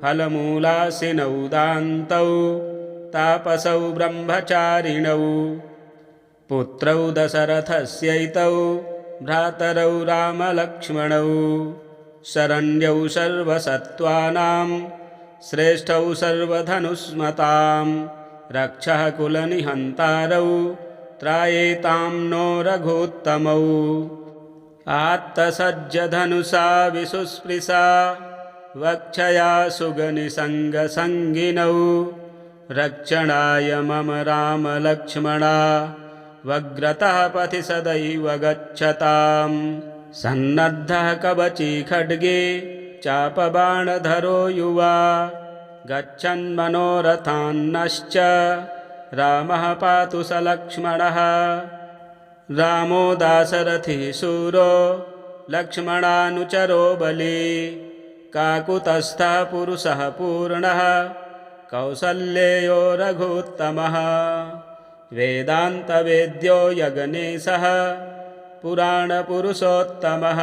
फलमूलासिनौ दान्तौ तापसौ ब्रह्मचारिणौ, पुत्रौ दशरथस्यैतौ भ्रातरौ रामलक्ष्मणौ। शरण्यौ सर्वसत्त्वानां श्रेष्ठौ सर्वधनुष्मतां, रक्षः कुलनिहन्तारौ त्रायेतां नो रघोत्तमौ। आत्तसज्जधनुषा विसुस्पृशा वक्षया सुगनिसङ्गसङ्गिनौ, रक्षणाय मम रामलक्ष्मणा वग्रतः पथि सदैव गच्छताम्। सन्नद्धः कवची खड्गे चापबाणधरो युवा, गच्छन्मनोरथान्नश्च रामः पातु स लक्ष्मणः। रामो दाशरथिः शूरो लक्ष्मणानुचरो बली, काकुतस्थः पुरुषः पूर्णः कौसल्येयो रघुत्तमः। वेदान्तवेद्यो यज्ञेशः पुराणपुरुषोत्तमः,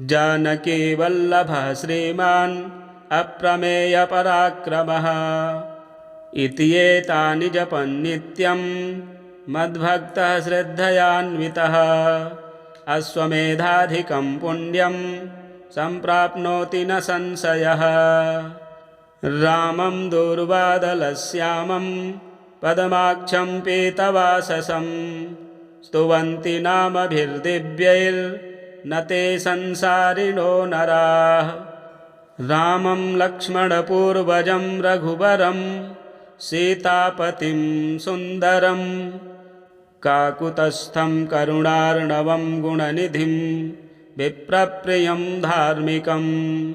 जानकीवल्लभः श्रीमान् अप्रमेयपराक्रमः। इति एतानि जपन् नित्यं मद्भक्तः श्रद्धयान्वितः, अश्वमेधाधिकं पुण्यं सम्प्राप्नोति न संशयः। रामं दूर्वादलश्यामं पद्माक्षं पीतवाससं, स्तुवन्ति नामभिर्दिव्यैर्न ते संसारिणो नराः। रामं लक्ष्मणपूर्वजं रघुवरं सीतापतिं सुन्दरं, काकुतस्थं करुणार्णवं गुणनिधिं विप्रप्रियं धार्मिकम्।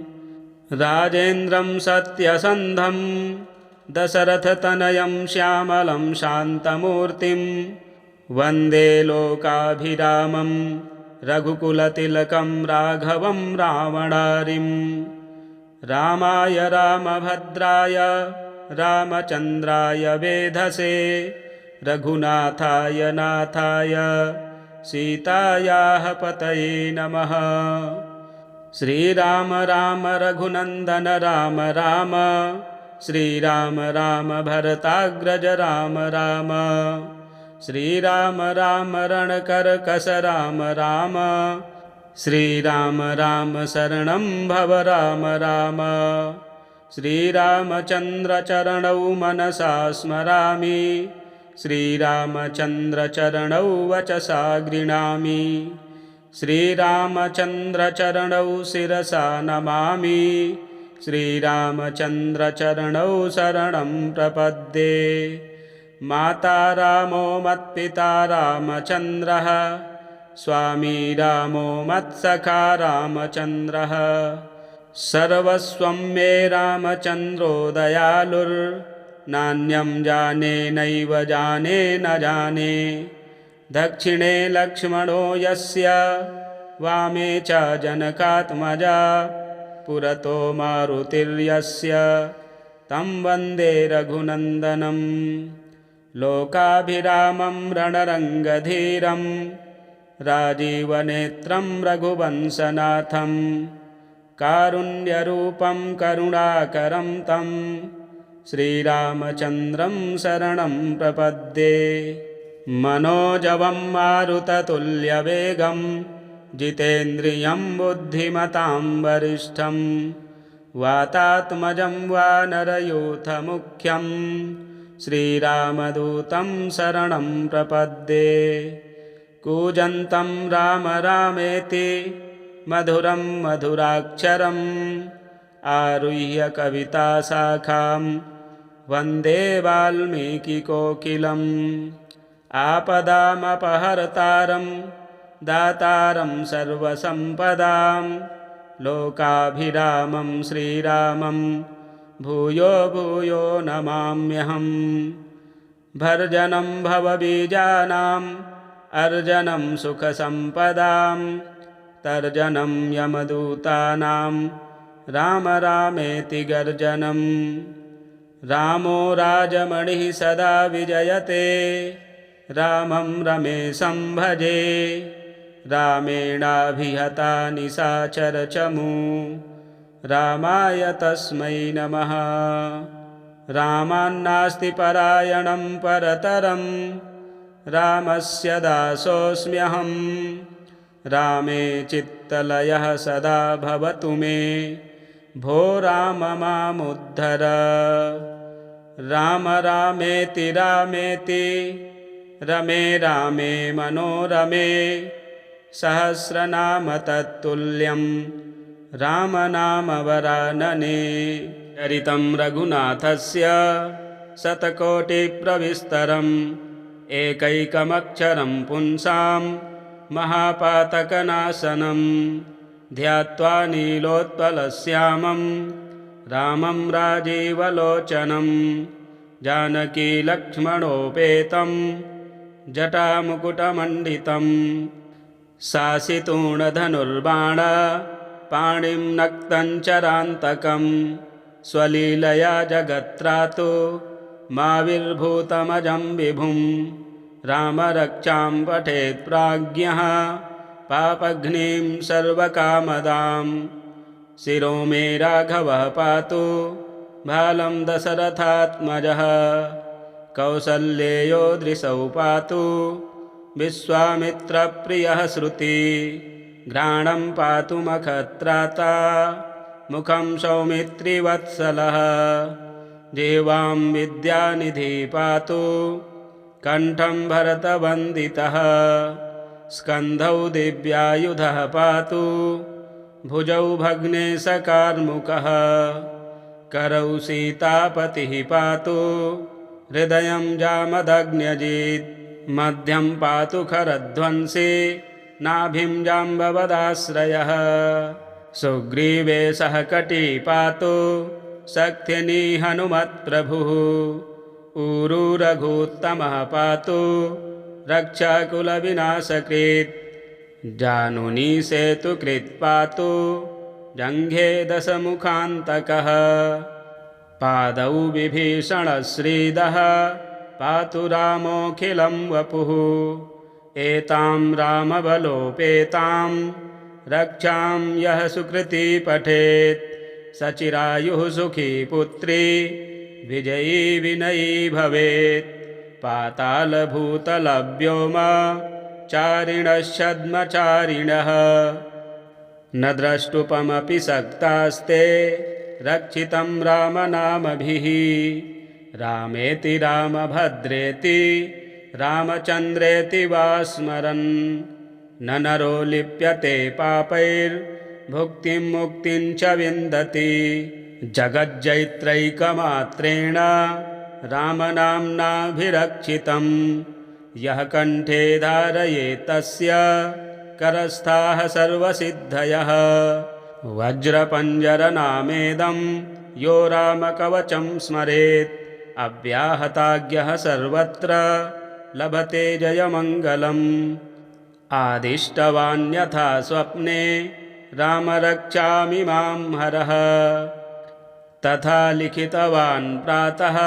राजेन्द्रं सत्यसन्धं दशरथतनयं श्यामलं शान्तमूर्तिं, वन्दे लोकाभिरामं रघुकुलतिलकं राघवं रावणारिम्। रामाय रामभद्राय रामचन्द्राय वेधसे, रघुनाथाय नाथाय सीतायाः पतये नमः। श्रीराम राम रघुनन्दन राम राम, श्रीराम राम भरताग्रज राम राम। श्रीराम राम रणकर्कश राम राम, श्रीराम राम शरणं भव राम राम। श्रीरामचन्द्रचरणौ मनसा स्मरामि, श्रीरामचन्द्रचरणौ वचसा गृह्णामि। श्रीरामचन्द्रचरणौ शिरसा नमामि, श्रीरामचन्द्रचरणौ शरणं प्रपद्ये। माता रामो मत्पिता रामचन्द्रः, स्वामी रामो मत्सखा रामचन्द्रः। सर्वस्वं मे रामचन्द्रो दयालुर्नान्यं जाने नैव जाने न जाने। दक्षिणे लक्ष्मणो यस्य, वामे च जनकात्मजा। पुरतो मारुतिर्यस्य, तं वन्दे रघुनन्दनम्। लोकाभिरामं रणरङ्गधीरं, राजीवनेत्रं रघुवंशनाथं। कारुण्यरूपं करुणाकरं तं, श्रीरामचन्द्रं शरणं प्रपद्ये। मनोजवं मारुततुल्यवेगं, जितेन्द्रियं बुद्धिमतां वरिष्ठं। वातात्मजं वानरयूथमुख्यं, श्रीरामदूतं शरणं प्रपद्ये। कूजन्तं राम रामेति मधुरं मधुराक्षरम्, आरुह्य कविताशाखां वन्दे वाल्मीकिकोकिलम्। आपदामपहर्तारं दातारं सर्वसम्पदां लोकाभिरामं श्रीरामं भूयो भूयो नमाम्यहम्। भर्जनं भवबीजानाम् अर्जनं सुखसम्पदां तर्जनं यमदूतानां राम रामेति गर्जनम्। रामो राजमणिः सदा विजयते रामं रमेशं भजे रामेणाभिहता निशाचरचमू रामाय तस्मै नमः। रामान्नास्ति परायणं परतरं रामस्य दासोऽस्म्यहं। रामे चित्तलयः सदा भवतु मे भो राम मामुद्धर। राम रामेति रामेति रमे रामे मनोरमे सहस्रनाम तत्तुल्यं रामनामवरानने। चरितं रघुनाथस्य शतकोटिप्रविस्तरम् एकैकमक्षरं पुंसां महापातकनाशनं ध्यात्वा नीलोत्पलश्यामं रामं राजीवलोचनं जानकीलक्ष्मणोपेतं जटामुकुटमण्डितं शासितूणधनुर्बाण पाणिं नक्तञ्चरान्तकं स्वलीलया जगत्रातु माविर्भूतमजं विभुं। रामरक्षां पठेत् प्राज्ञः पापघ्नीं सर्वकामदां शिरो मे राघवः पातु भालं दशरथात्मजः। कौसल्येयो दृशौ पातु विश्वामित्रप्रियः श्रुति घ्राणं पातु मखत्राता मुखं सौमित्रिवत्सलः। जिह्वां विद्यानिधि पातु कण्ठं भरतवन्दितः स्कन्धौ दिव्यायुधः पातु भुजौ भग्नेशकार्मुकः। करौ सीतापतिः पातु हृदयं जामदग्न्यजित् मध्यं पातु खरध्वंसी नाभिं जाम्बवदाश्रयः। सुग्रीवेशः कटी पातु शक्तिनी हनुमत्प्रभुः। ऊरू रघूत्तमः पातु रक्षाकुलविनाशकृत् जानुनी सेतुकृत् पातु जङ्घे दशमुखान्तकः। पादौ विभीषणश्रीदः पातु रामोऽखिलं वपुः। एतां रामबलोपेतां रक्षां यः सुकृती पठेत् सचिरायुः सुखी पुत्री विजयी विनयी भवेत्। पातालभूतलव्योम चारिणश्छद्मचारिणः न द्रष्टुपमपि शक्तास्ते रक्षितं रामनामभिः। रामेति रामभद्रेति रामचन्द्रेति वा स्मरन् न नरो लिप्यते पापैर्भुक्तिं मुक्तिं च विन्दति। जगज्जैत्रैकमात्रेण रामनाम्नाभिरक्षितं यः कण्ठे धारयेत् तस्य करस्थाः सर्वसिद्धयः। वज्रपञ्जरनामेदं यो रामकवचं स्मरेत् अव्याहताज्ञः सर्वत्र लभते जयमङ्गलम्। आदिष्टवान्यथा स्वप्ने रामरक्षामि मां हरः तथा लिखितवान् प्रातः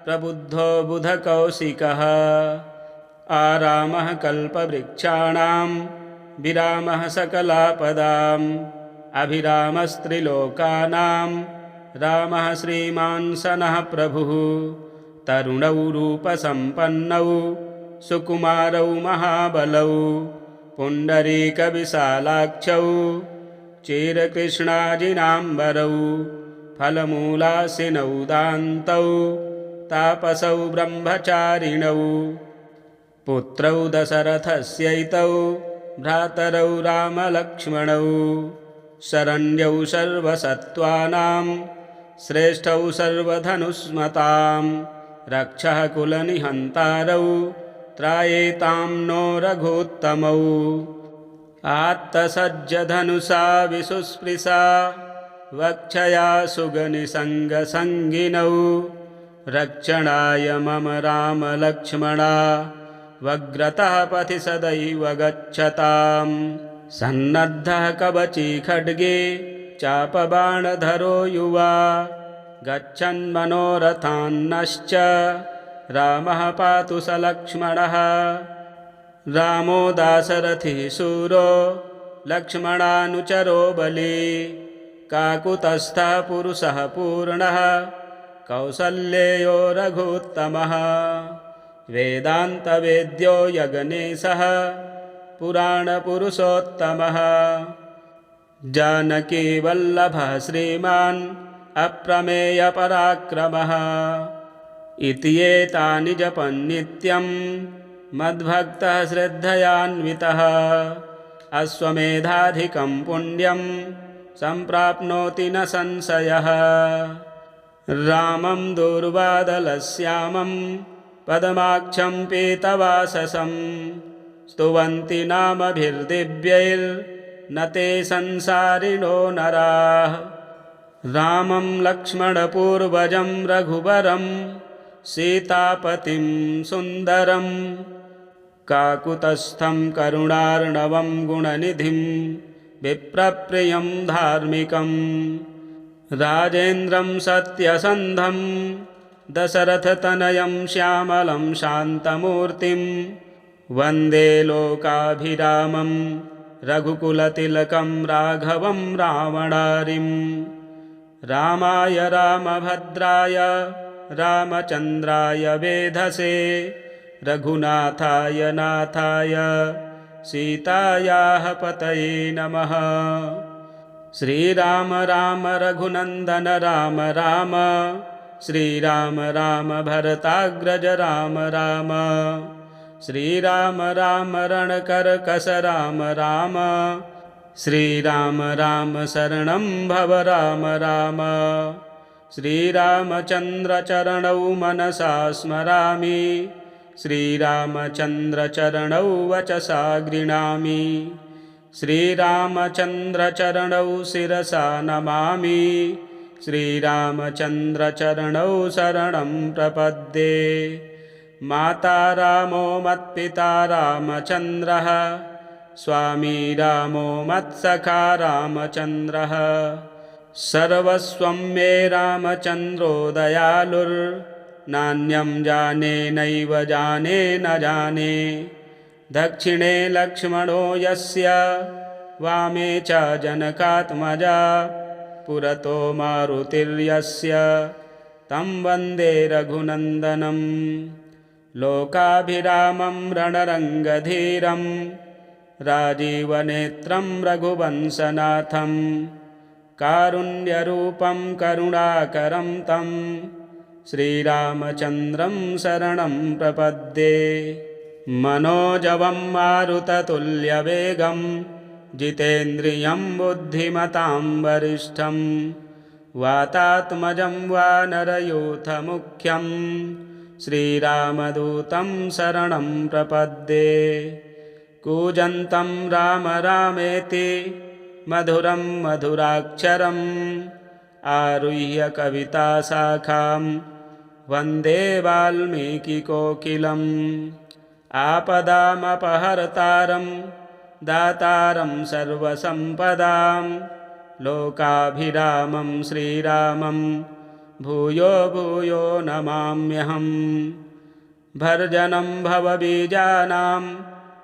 प्रबुद्धो बुधकौशिकः। आरामः कल्पवृक्षाणां विरामः सकलापदाम् अभिरामस्त्रिलोकानां रामः श्रीमान् सनः प्रभुः। तरुणौ रूपसम्पन्नौ सुकुमारौ महाबलौ पुण्डरीकविशालाक्षौ चिरकृष्णाजिनाम्बरौ फलमूलासिनौ दान्तौ तापसौ ब्रह्मचारिणौ। पुत्रौ दशरथस्यैतौ भ्रातरौ रामलक्ष्मणौ शरण्यौ सर्वसत्त्वानां श्रेष्ठौ सर्वधनुष्मतां रक्षः कुलनिहन्तारौ त्रायेतां नो रघुत्तमौ। आत्तसज्जधनुषा विसुस्पृशा वक्षया सुगनिसङ्गसङ्गिनौ। रक्षणाय मम राम लक्ष्मणा वग्रतः पथि सदैव गच्छताम्। सन्नद्धः कवची खड्गे चापबाणधरो युवा गच्छन्मनोरथान्नश्च रामः पातु स लक्ष्मणः। रामो दाशरथिः शूरो लक्ष्मणानुचरो बली काकुतस्थः पुरुषः पूर्णः कौसल्येयो रघुत्तमः। वेदान्तवेद्यो यज्ञेशः पुराणपुरुषोत्तमः। जानकीवल्लभः श्रीमान् अप्रमेयपराक्रमः। इति एतानि जपन् नित्यं मद्भक्तः श्रद्धयान्वितः। अश्वमेधाधिकं पुण्यं सम्प्राप्नोति न संशयः। रामं दूर्वादलश्यामं पद्माक्षं पीतवाससं स्तुवन्ति नामभिर्दिव्यैर्न ते संसारिणो नराः। रामं लक्ष्मणपूर्वजं रघुवरं सीतापतिं सुन्दरं काकुतस्थं करुणार्णवं गुणनिधिं विप्रप्रियं धार्मिकं। राजेन्द्रं सत्यसन्धं दशरथतनयं श्यामलं शान्तमूर्तिं वन्दे लोकाभिरामं रघुकुलतिलकं राघवं रावणारिं। रामाय रामभद्राय रामचन्द्राय वेधसे रघुनाथाय नाथाय सीतायाः पतये नमः। श्रीराम राम रघुनन्दन राम राम श्रीराम राम भरताग्रज राम राम। श्रीराम राम रणकर्कश राम राम श्रीराम राम शरणं भव राम राम। श्रीरामचन्द्रचरणौ मनसा स्मरामि श्रीरामचन्द्रचरणौ वचसा गृह्णामि। श्रीरामचन्द्रचरणौ शिरसा नमामि श्रीरामचन्द्रचरणौ शरणं प्रपद्ये। माता रामो मत्पिता रामचन्द्रः स्वामी रामो मत्सखा रामचन्द्रः। सर्वस्वं मे रामचन्द्रो दयालुर्नान्यं जाने नैव जाने न जाने। दक्षिणे लक्ष्मणो यस्य वामे च जनकात्मजा पुरतो मारुतिर्यस्य तं वन्दे रघुनन्दनं। लोकाभिरामं रणरङ्गधीरं राजीवनेत्रं रघुवंशनाथं कारुण्यरूपं करुणाकरं तं श्रीरामचन्द्रं शरणं प्रपद्ये। मनोजवं मारुततुल्यवेगं जितेन्द्रियं बुद्धिमतां वरिष्ठं वातात्मजं वानरयूथमुख्यं श्रीरामदूतं शरणं प्रपद्ये। कूजन्तं राम रामेति मधुरं मधुराक्षरम् आरुह्य कविताशाखां वन्दे वाल्मीकिकोकिलम्। आपदामपहर्तारं दातारं सर्वसम्पदां लोकाभिरामं श्रीरामं भूयो भूयो नमाम्यहम्। भर्जनं भवबीजानाम्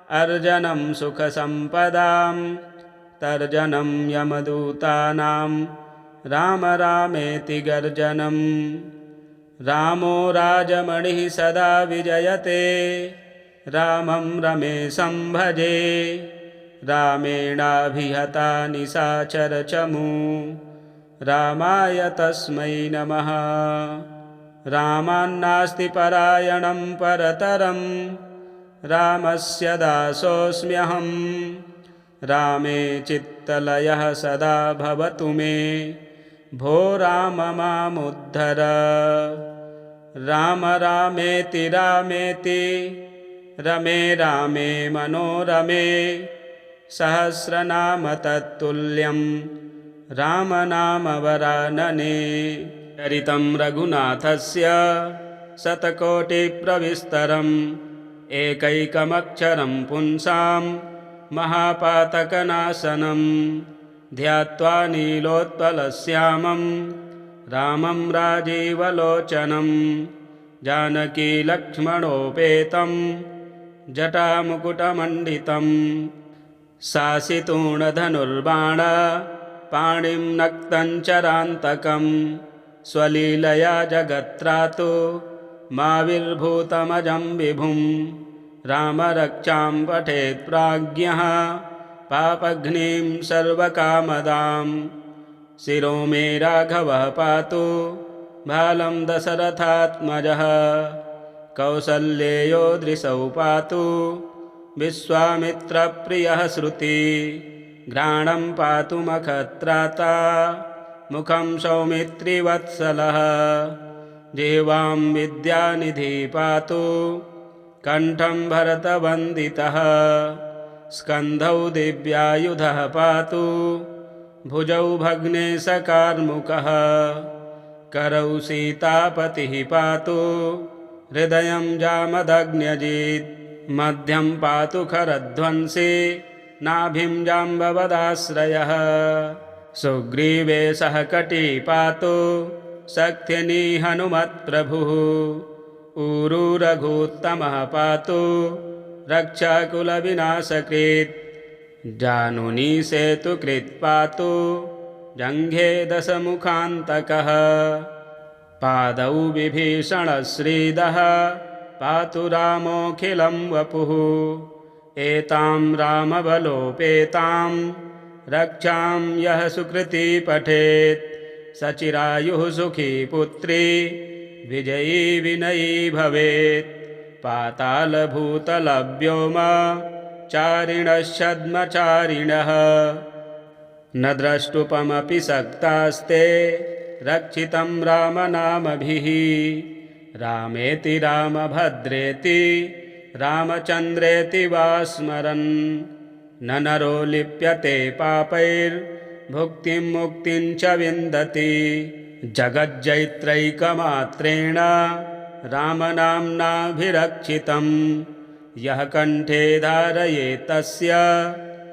अर्जनं सुखसम्पदां तर्जनं यमदूतानां राम रामेति गर्जनं। रामो राजमणिः सदा विजयते रामं रमेशं भजे। रामेणाभिहता निशाचरचमू रामाय तस्मै नमः। रामान्नास्ति परायणं परतरं रामस्य दासोऽस्म्यहं। रामे चित्तलयः सदा भवतु मे भो राम मामुद्धर। राम रामेति रामेति रमे रामे मनोरमे सहस्रनाम तत्तुल्यं रामनामवरानने। चरितं रघुनाथस्य शतकोटिप्रविस्तरम् एकैकमक्षरं पुंसां महापातकनाशनं ध्यात्वा नीलोत्पलश्यामं रामं राजीवलोचनं जानकीलक्ष्मणोपेतं जटामुकुटमण्डितं शासितूणधनुर्बाण पाणिं नक्तञ्चरान्तकं स्वलीलया जगत्रातु माविर्भूतमजं विभुं रामरक्षां पठेत् प्राज्ञः पापघ्नीं सर्वकामदां शिरो मे राघवः पातु भालं दशरथात्मजः कौसल्येयो दृशौ पातु विश्वामित्रप्रियः श्रुति घ्राणं पातु मखत्राता मुखं सौमित्रिवत्सलः जिह्वां विद्यानिधि पातु कण्ठं भरतवन्दितः स्कन्धौ दिव्यायुधः पातु भुजौ भग्नेशकार्मुकः करौ सीतापतिः पातु हृदयं जामदग्न्यजित् मध्यं पातु खरध्वंसी नाभिं जाम्बवदाश्रयः सुग्रीवे सह कटी पातु शक्तिनी हनुमत्प्रभुः ऊरू रघुत्तमः पातु रक्षाकुलविनाशकृत् जानुनी सेतुकृत् पातु जङ्घे दशमुखान्तकः पादौ विभीषणश्रीदः पातु रामोऽखिलं वपुः एतां रामबलोपेतां रक्षां यः सुकृती पठेत् सचिरायुः सुखी पुत्री विजयी विनयी भवेत् पातालभूतलव्योम चारिणश्छद्मचारिणः न द्रष्टुपमपि शक्तास्ते रक्षितं रामनामभिः रामेति रामभद्रेति रामचन्द्रेति वा स्मरन् न नरो लिप्यते पापैर्भुक्तिं मुक्तिं च विन्दति जगज्जैत्रैकमात्रेण रामनाम्नाभिरक्षितं यः कण्ठे धारयेत् तस्य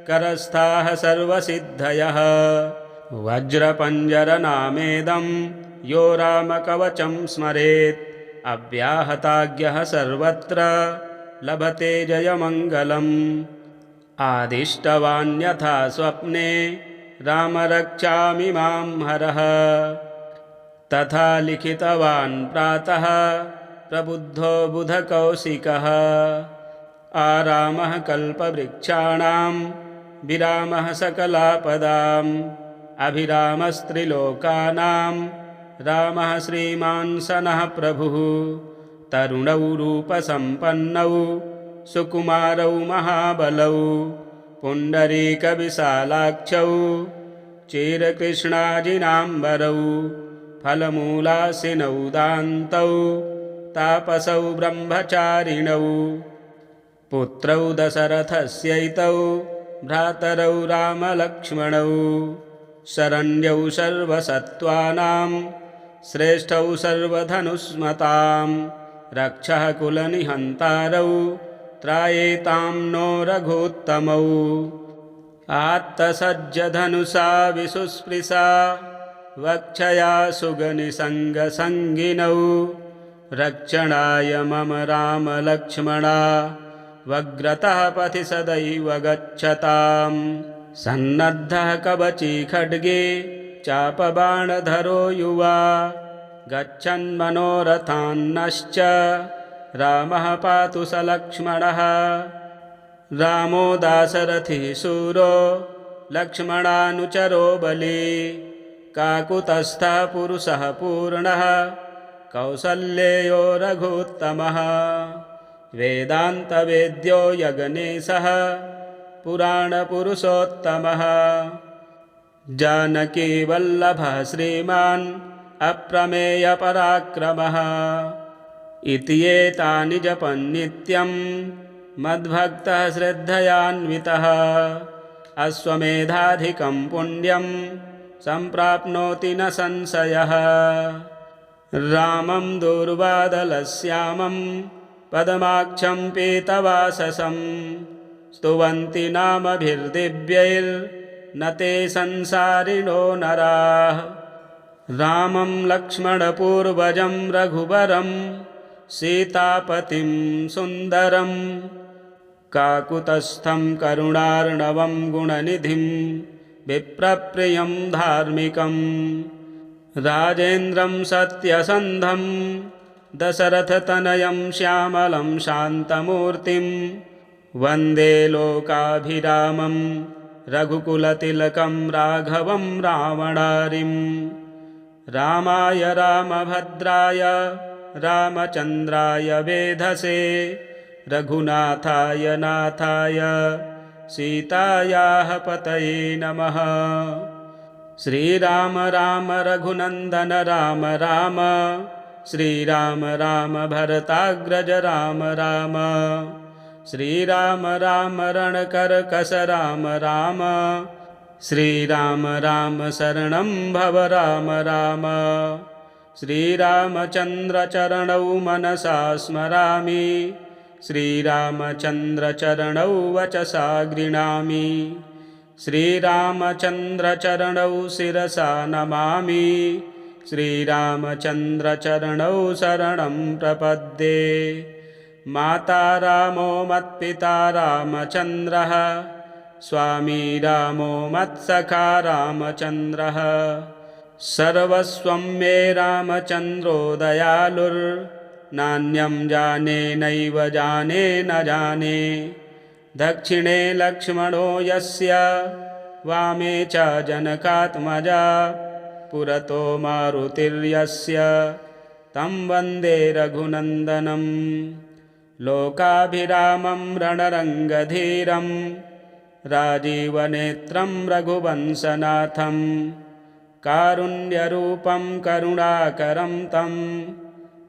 करस्थाः सर्वसिद्धयः वज्रपञ्जरनामेदं यो रामकवचं स्मरेत् अव्याहताज्ञः सर्वत्र लभते जयमङ्गलम् आदिष्टवान्यथा स्वप्ने रामरक्षामि मां हरः तथा लिखितवान् प्रातः प्रबुद्धो बुधकौशिकः आरामः कल्पवृक्षाणां विरामः सकलापदाम् अभिरामस्त्रिलोकानां रामः श्रीमान् सनः प्रभुः तरुणौ रूपसम्पन्नौ सुकुमारौ महाबलौ पुण्डरीकविशालाक्षौ चिरकृष्णाजिनाम्बरौ फलमूलासिनौ दान्तौ तापसौ ब्रह्मचारिणौ पुत्रौ दशरथस्यैतौ भ्रातरौ रामलक्ष्मणौ शरण्यौ सर्वसत्त्वानां श्रेष्ठौ सर्वधनुष्मतां रक्षः कुलनिहन्तारौ त्रायेतां नो रघुत्तमौ आत्तसज्जधनुषा विसुस्पृशा वक्षया सुगनिसङ्गसङ्गिनौ रक्षणाय मम रामलक्ष्मणा वग्रतः पथि सदैव गच्छताम् सन्नद्धः कवची खड्गे चापबाणधरो युवा गच्छन्मनोरथान्नश्च रामः पातु स लक्ष्मणः रामो दाशरथिः शूरो लक्ष्मणानुचरो बली काकुतस्थः पुरुषः पूर्णः कौसल्येयो रघुत्तमः वेदान्तवेद्यो यज्ञेशः पुराणपुरुषोत्तमः जानकीवल्लभः श्रीमान् अप्रमेयपराक्रमः इति एतानि जपन्नित्यं मद्भक्तः श्रद्धयान्वितः अश्वमेधाधिकं पुण्यं सम्प्राप्नोति न संशयः। रामं दूर्वादलश्यामं पद्माक्षं पीतवाससं स्तुवन्ति नामभिर्दिव्यैर्न ते संसारिणो नराः। रामं लक्ष्मणपूर्वजं रघुवरं सीतापतिं सुन्दरं काकुतस्थं करुणार्णवं गुणनिधिं विप्रप्रियं धार्मिकं राजेन्द्रं सत्यसन्धं दशरथतनयं श्यामलं शान्तमूर्तिं वन्दे लोकाभिरामं रघुकुलतिलकं राघवं रावणारिं। रामाय रामभद्राय रामचन्द्राय वेधसे रघुनाथाय नाथाय सीतायाः पतये नमः। श्रीराम राम रघुनन्दन राम राम श्रीराम राम भरताग्रज राम राम श्रीराम राम रणकर्कश राम राम श्रीराम राम शरणं भव राम राम। श्रीरामचन्द्रचरणौ मनसा स्मरामि श्रीरामचन्द्रचरणौ वचसा गृह्णामि श्रीरामचन्द्रचरणौ शिरसा नमामि श्रीरामचन्द्रचरणौ शरणं प्रपद्ये। माता रामो मत्पिता रामचन्द्रः स्वामी रामो मत्सखा रामचन्द्रः सर्वस्वं मे रामचन्द्रो दयालुर्नान्यं जाने नैव जाने न जाने। दक्षिणे लक्ष्मणो यस्य वामे च जनकात्मजा पुरतो मारुतिर्यस्य तं वन्दे रघुनन्दनं। लोकाभिरामं रणरङ्गधीरं राजीवनेत्रं रघुवंशनाथं कारुण्यरूपं करुणाकरं तं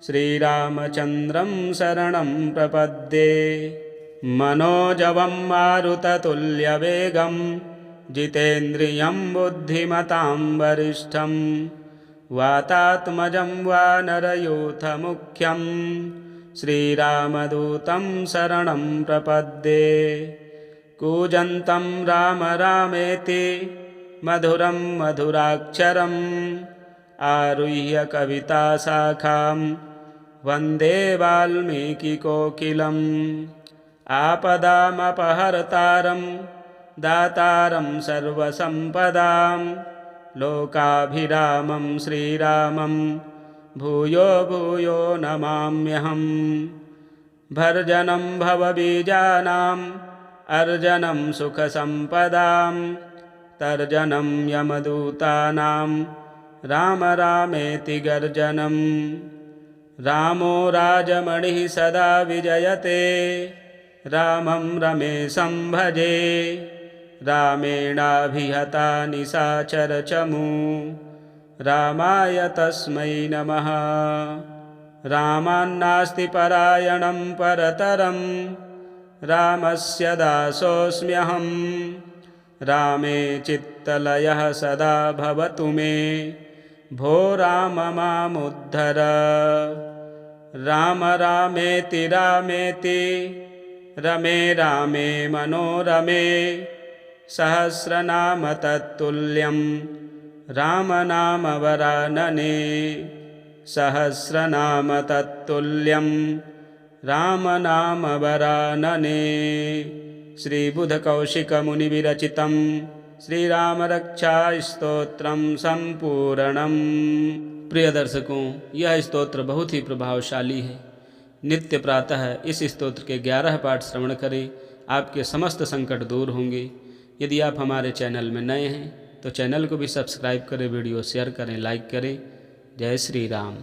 श्रीरामचन्द्रं शरणं प्रपद्ये। मनोजवं मारुततुल्यवेगं जितेन्द्रियं बुद्धिमतां वरिष्ठं वातात्मजं वानरयूथमुख्यं श्रीरामदूतं शरणं प्रपद्ये। कूजन्तं राम रामेति मधुरं मधुराक्षरम् आरुह्य कविताशाखां वन्दे वाल्मीकिकोकिलम्। आपदामपहर्तारं दातारं सर्वसम्पदां लोकाभिरामं श्रीरामं भूयो भूयो नमाम्यहम्। भर्जनं भवबीजानाम् अर्जनं सुखसम्पदां तर्जनं यमदूतानां राम रामेति गर्जनं। रामो राजमणिः सदा विजयते रामं रमेशं भजे रामेणाभिहता निशाचरचमू रामाय तस्मै नमः। रामान्नास्ति परायणं परतरं रामस्य दासोऽस्म्यहं। रामे चित्तलयः सदा भवतु मे भो राम मामुद्धर। राम रामेति रामेति रमे रामे मनोरमे सहस्रनाम तत्तुल्यं रामनामवरानने। सहस्रनाम तत्तुल्यं रामनामवरानने। श्रीबुधकौशिकमुनिविरचितं श्रीरामरक्षास्तोत्रं सम्पूर्णम्। प्रिय दर्शकों, यह स्तोत्र बहुत ही प्रभावशाली है। नित्य प्रातः इस स्तोत्र के 11 पाठ श्रवण करें, आपके समस्त संकट दूर होंगे। यदि आप हमारे चैनल में नए हैं तो चैनल को भी सब्सक्राइब करें, वीडियो शेयर करें, लाइक करें। जय श्री राम।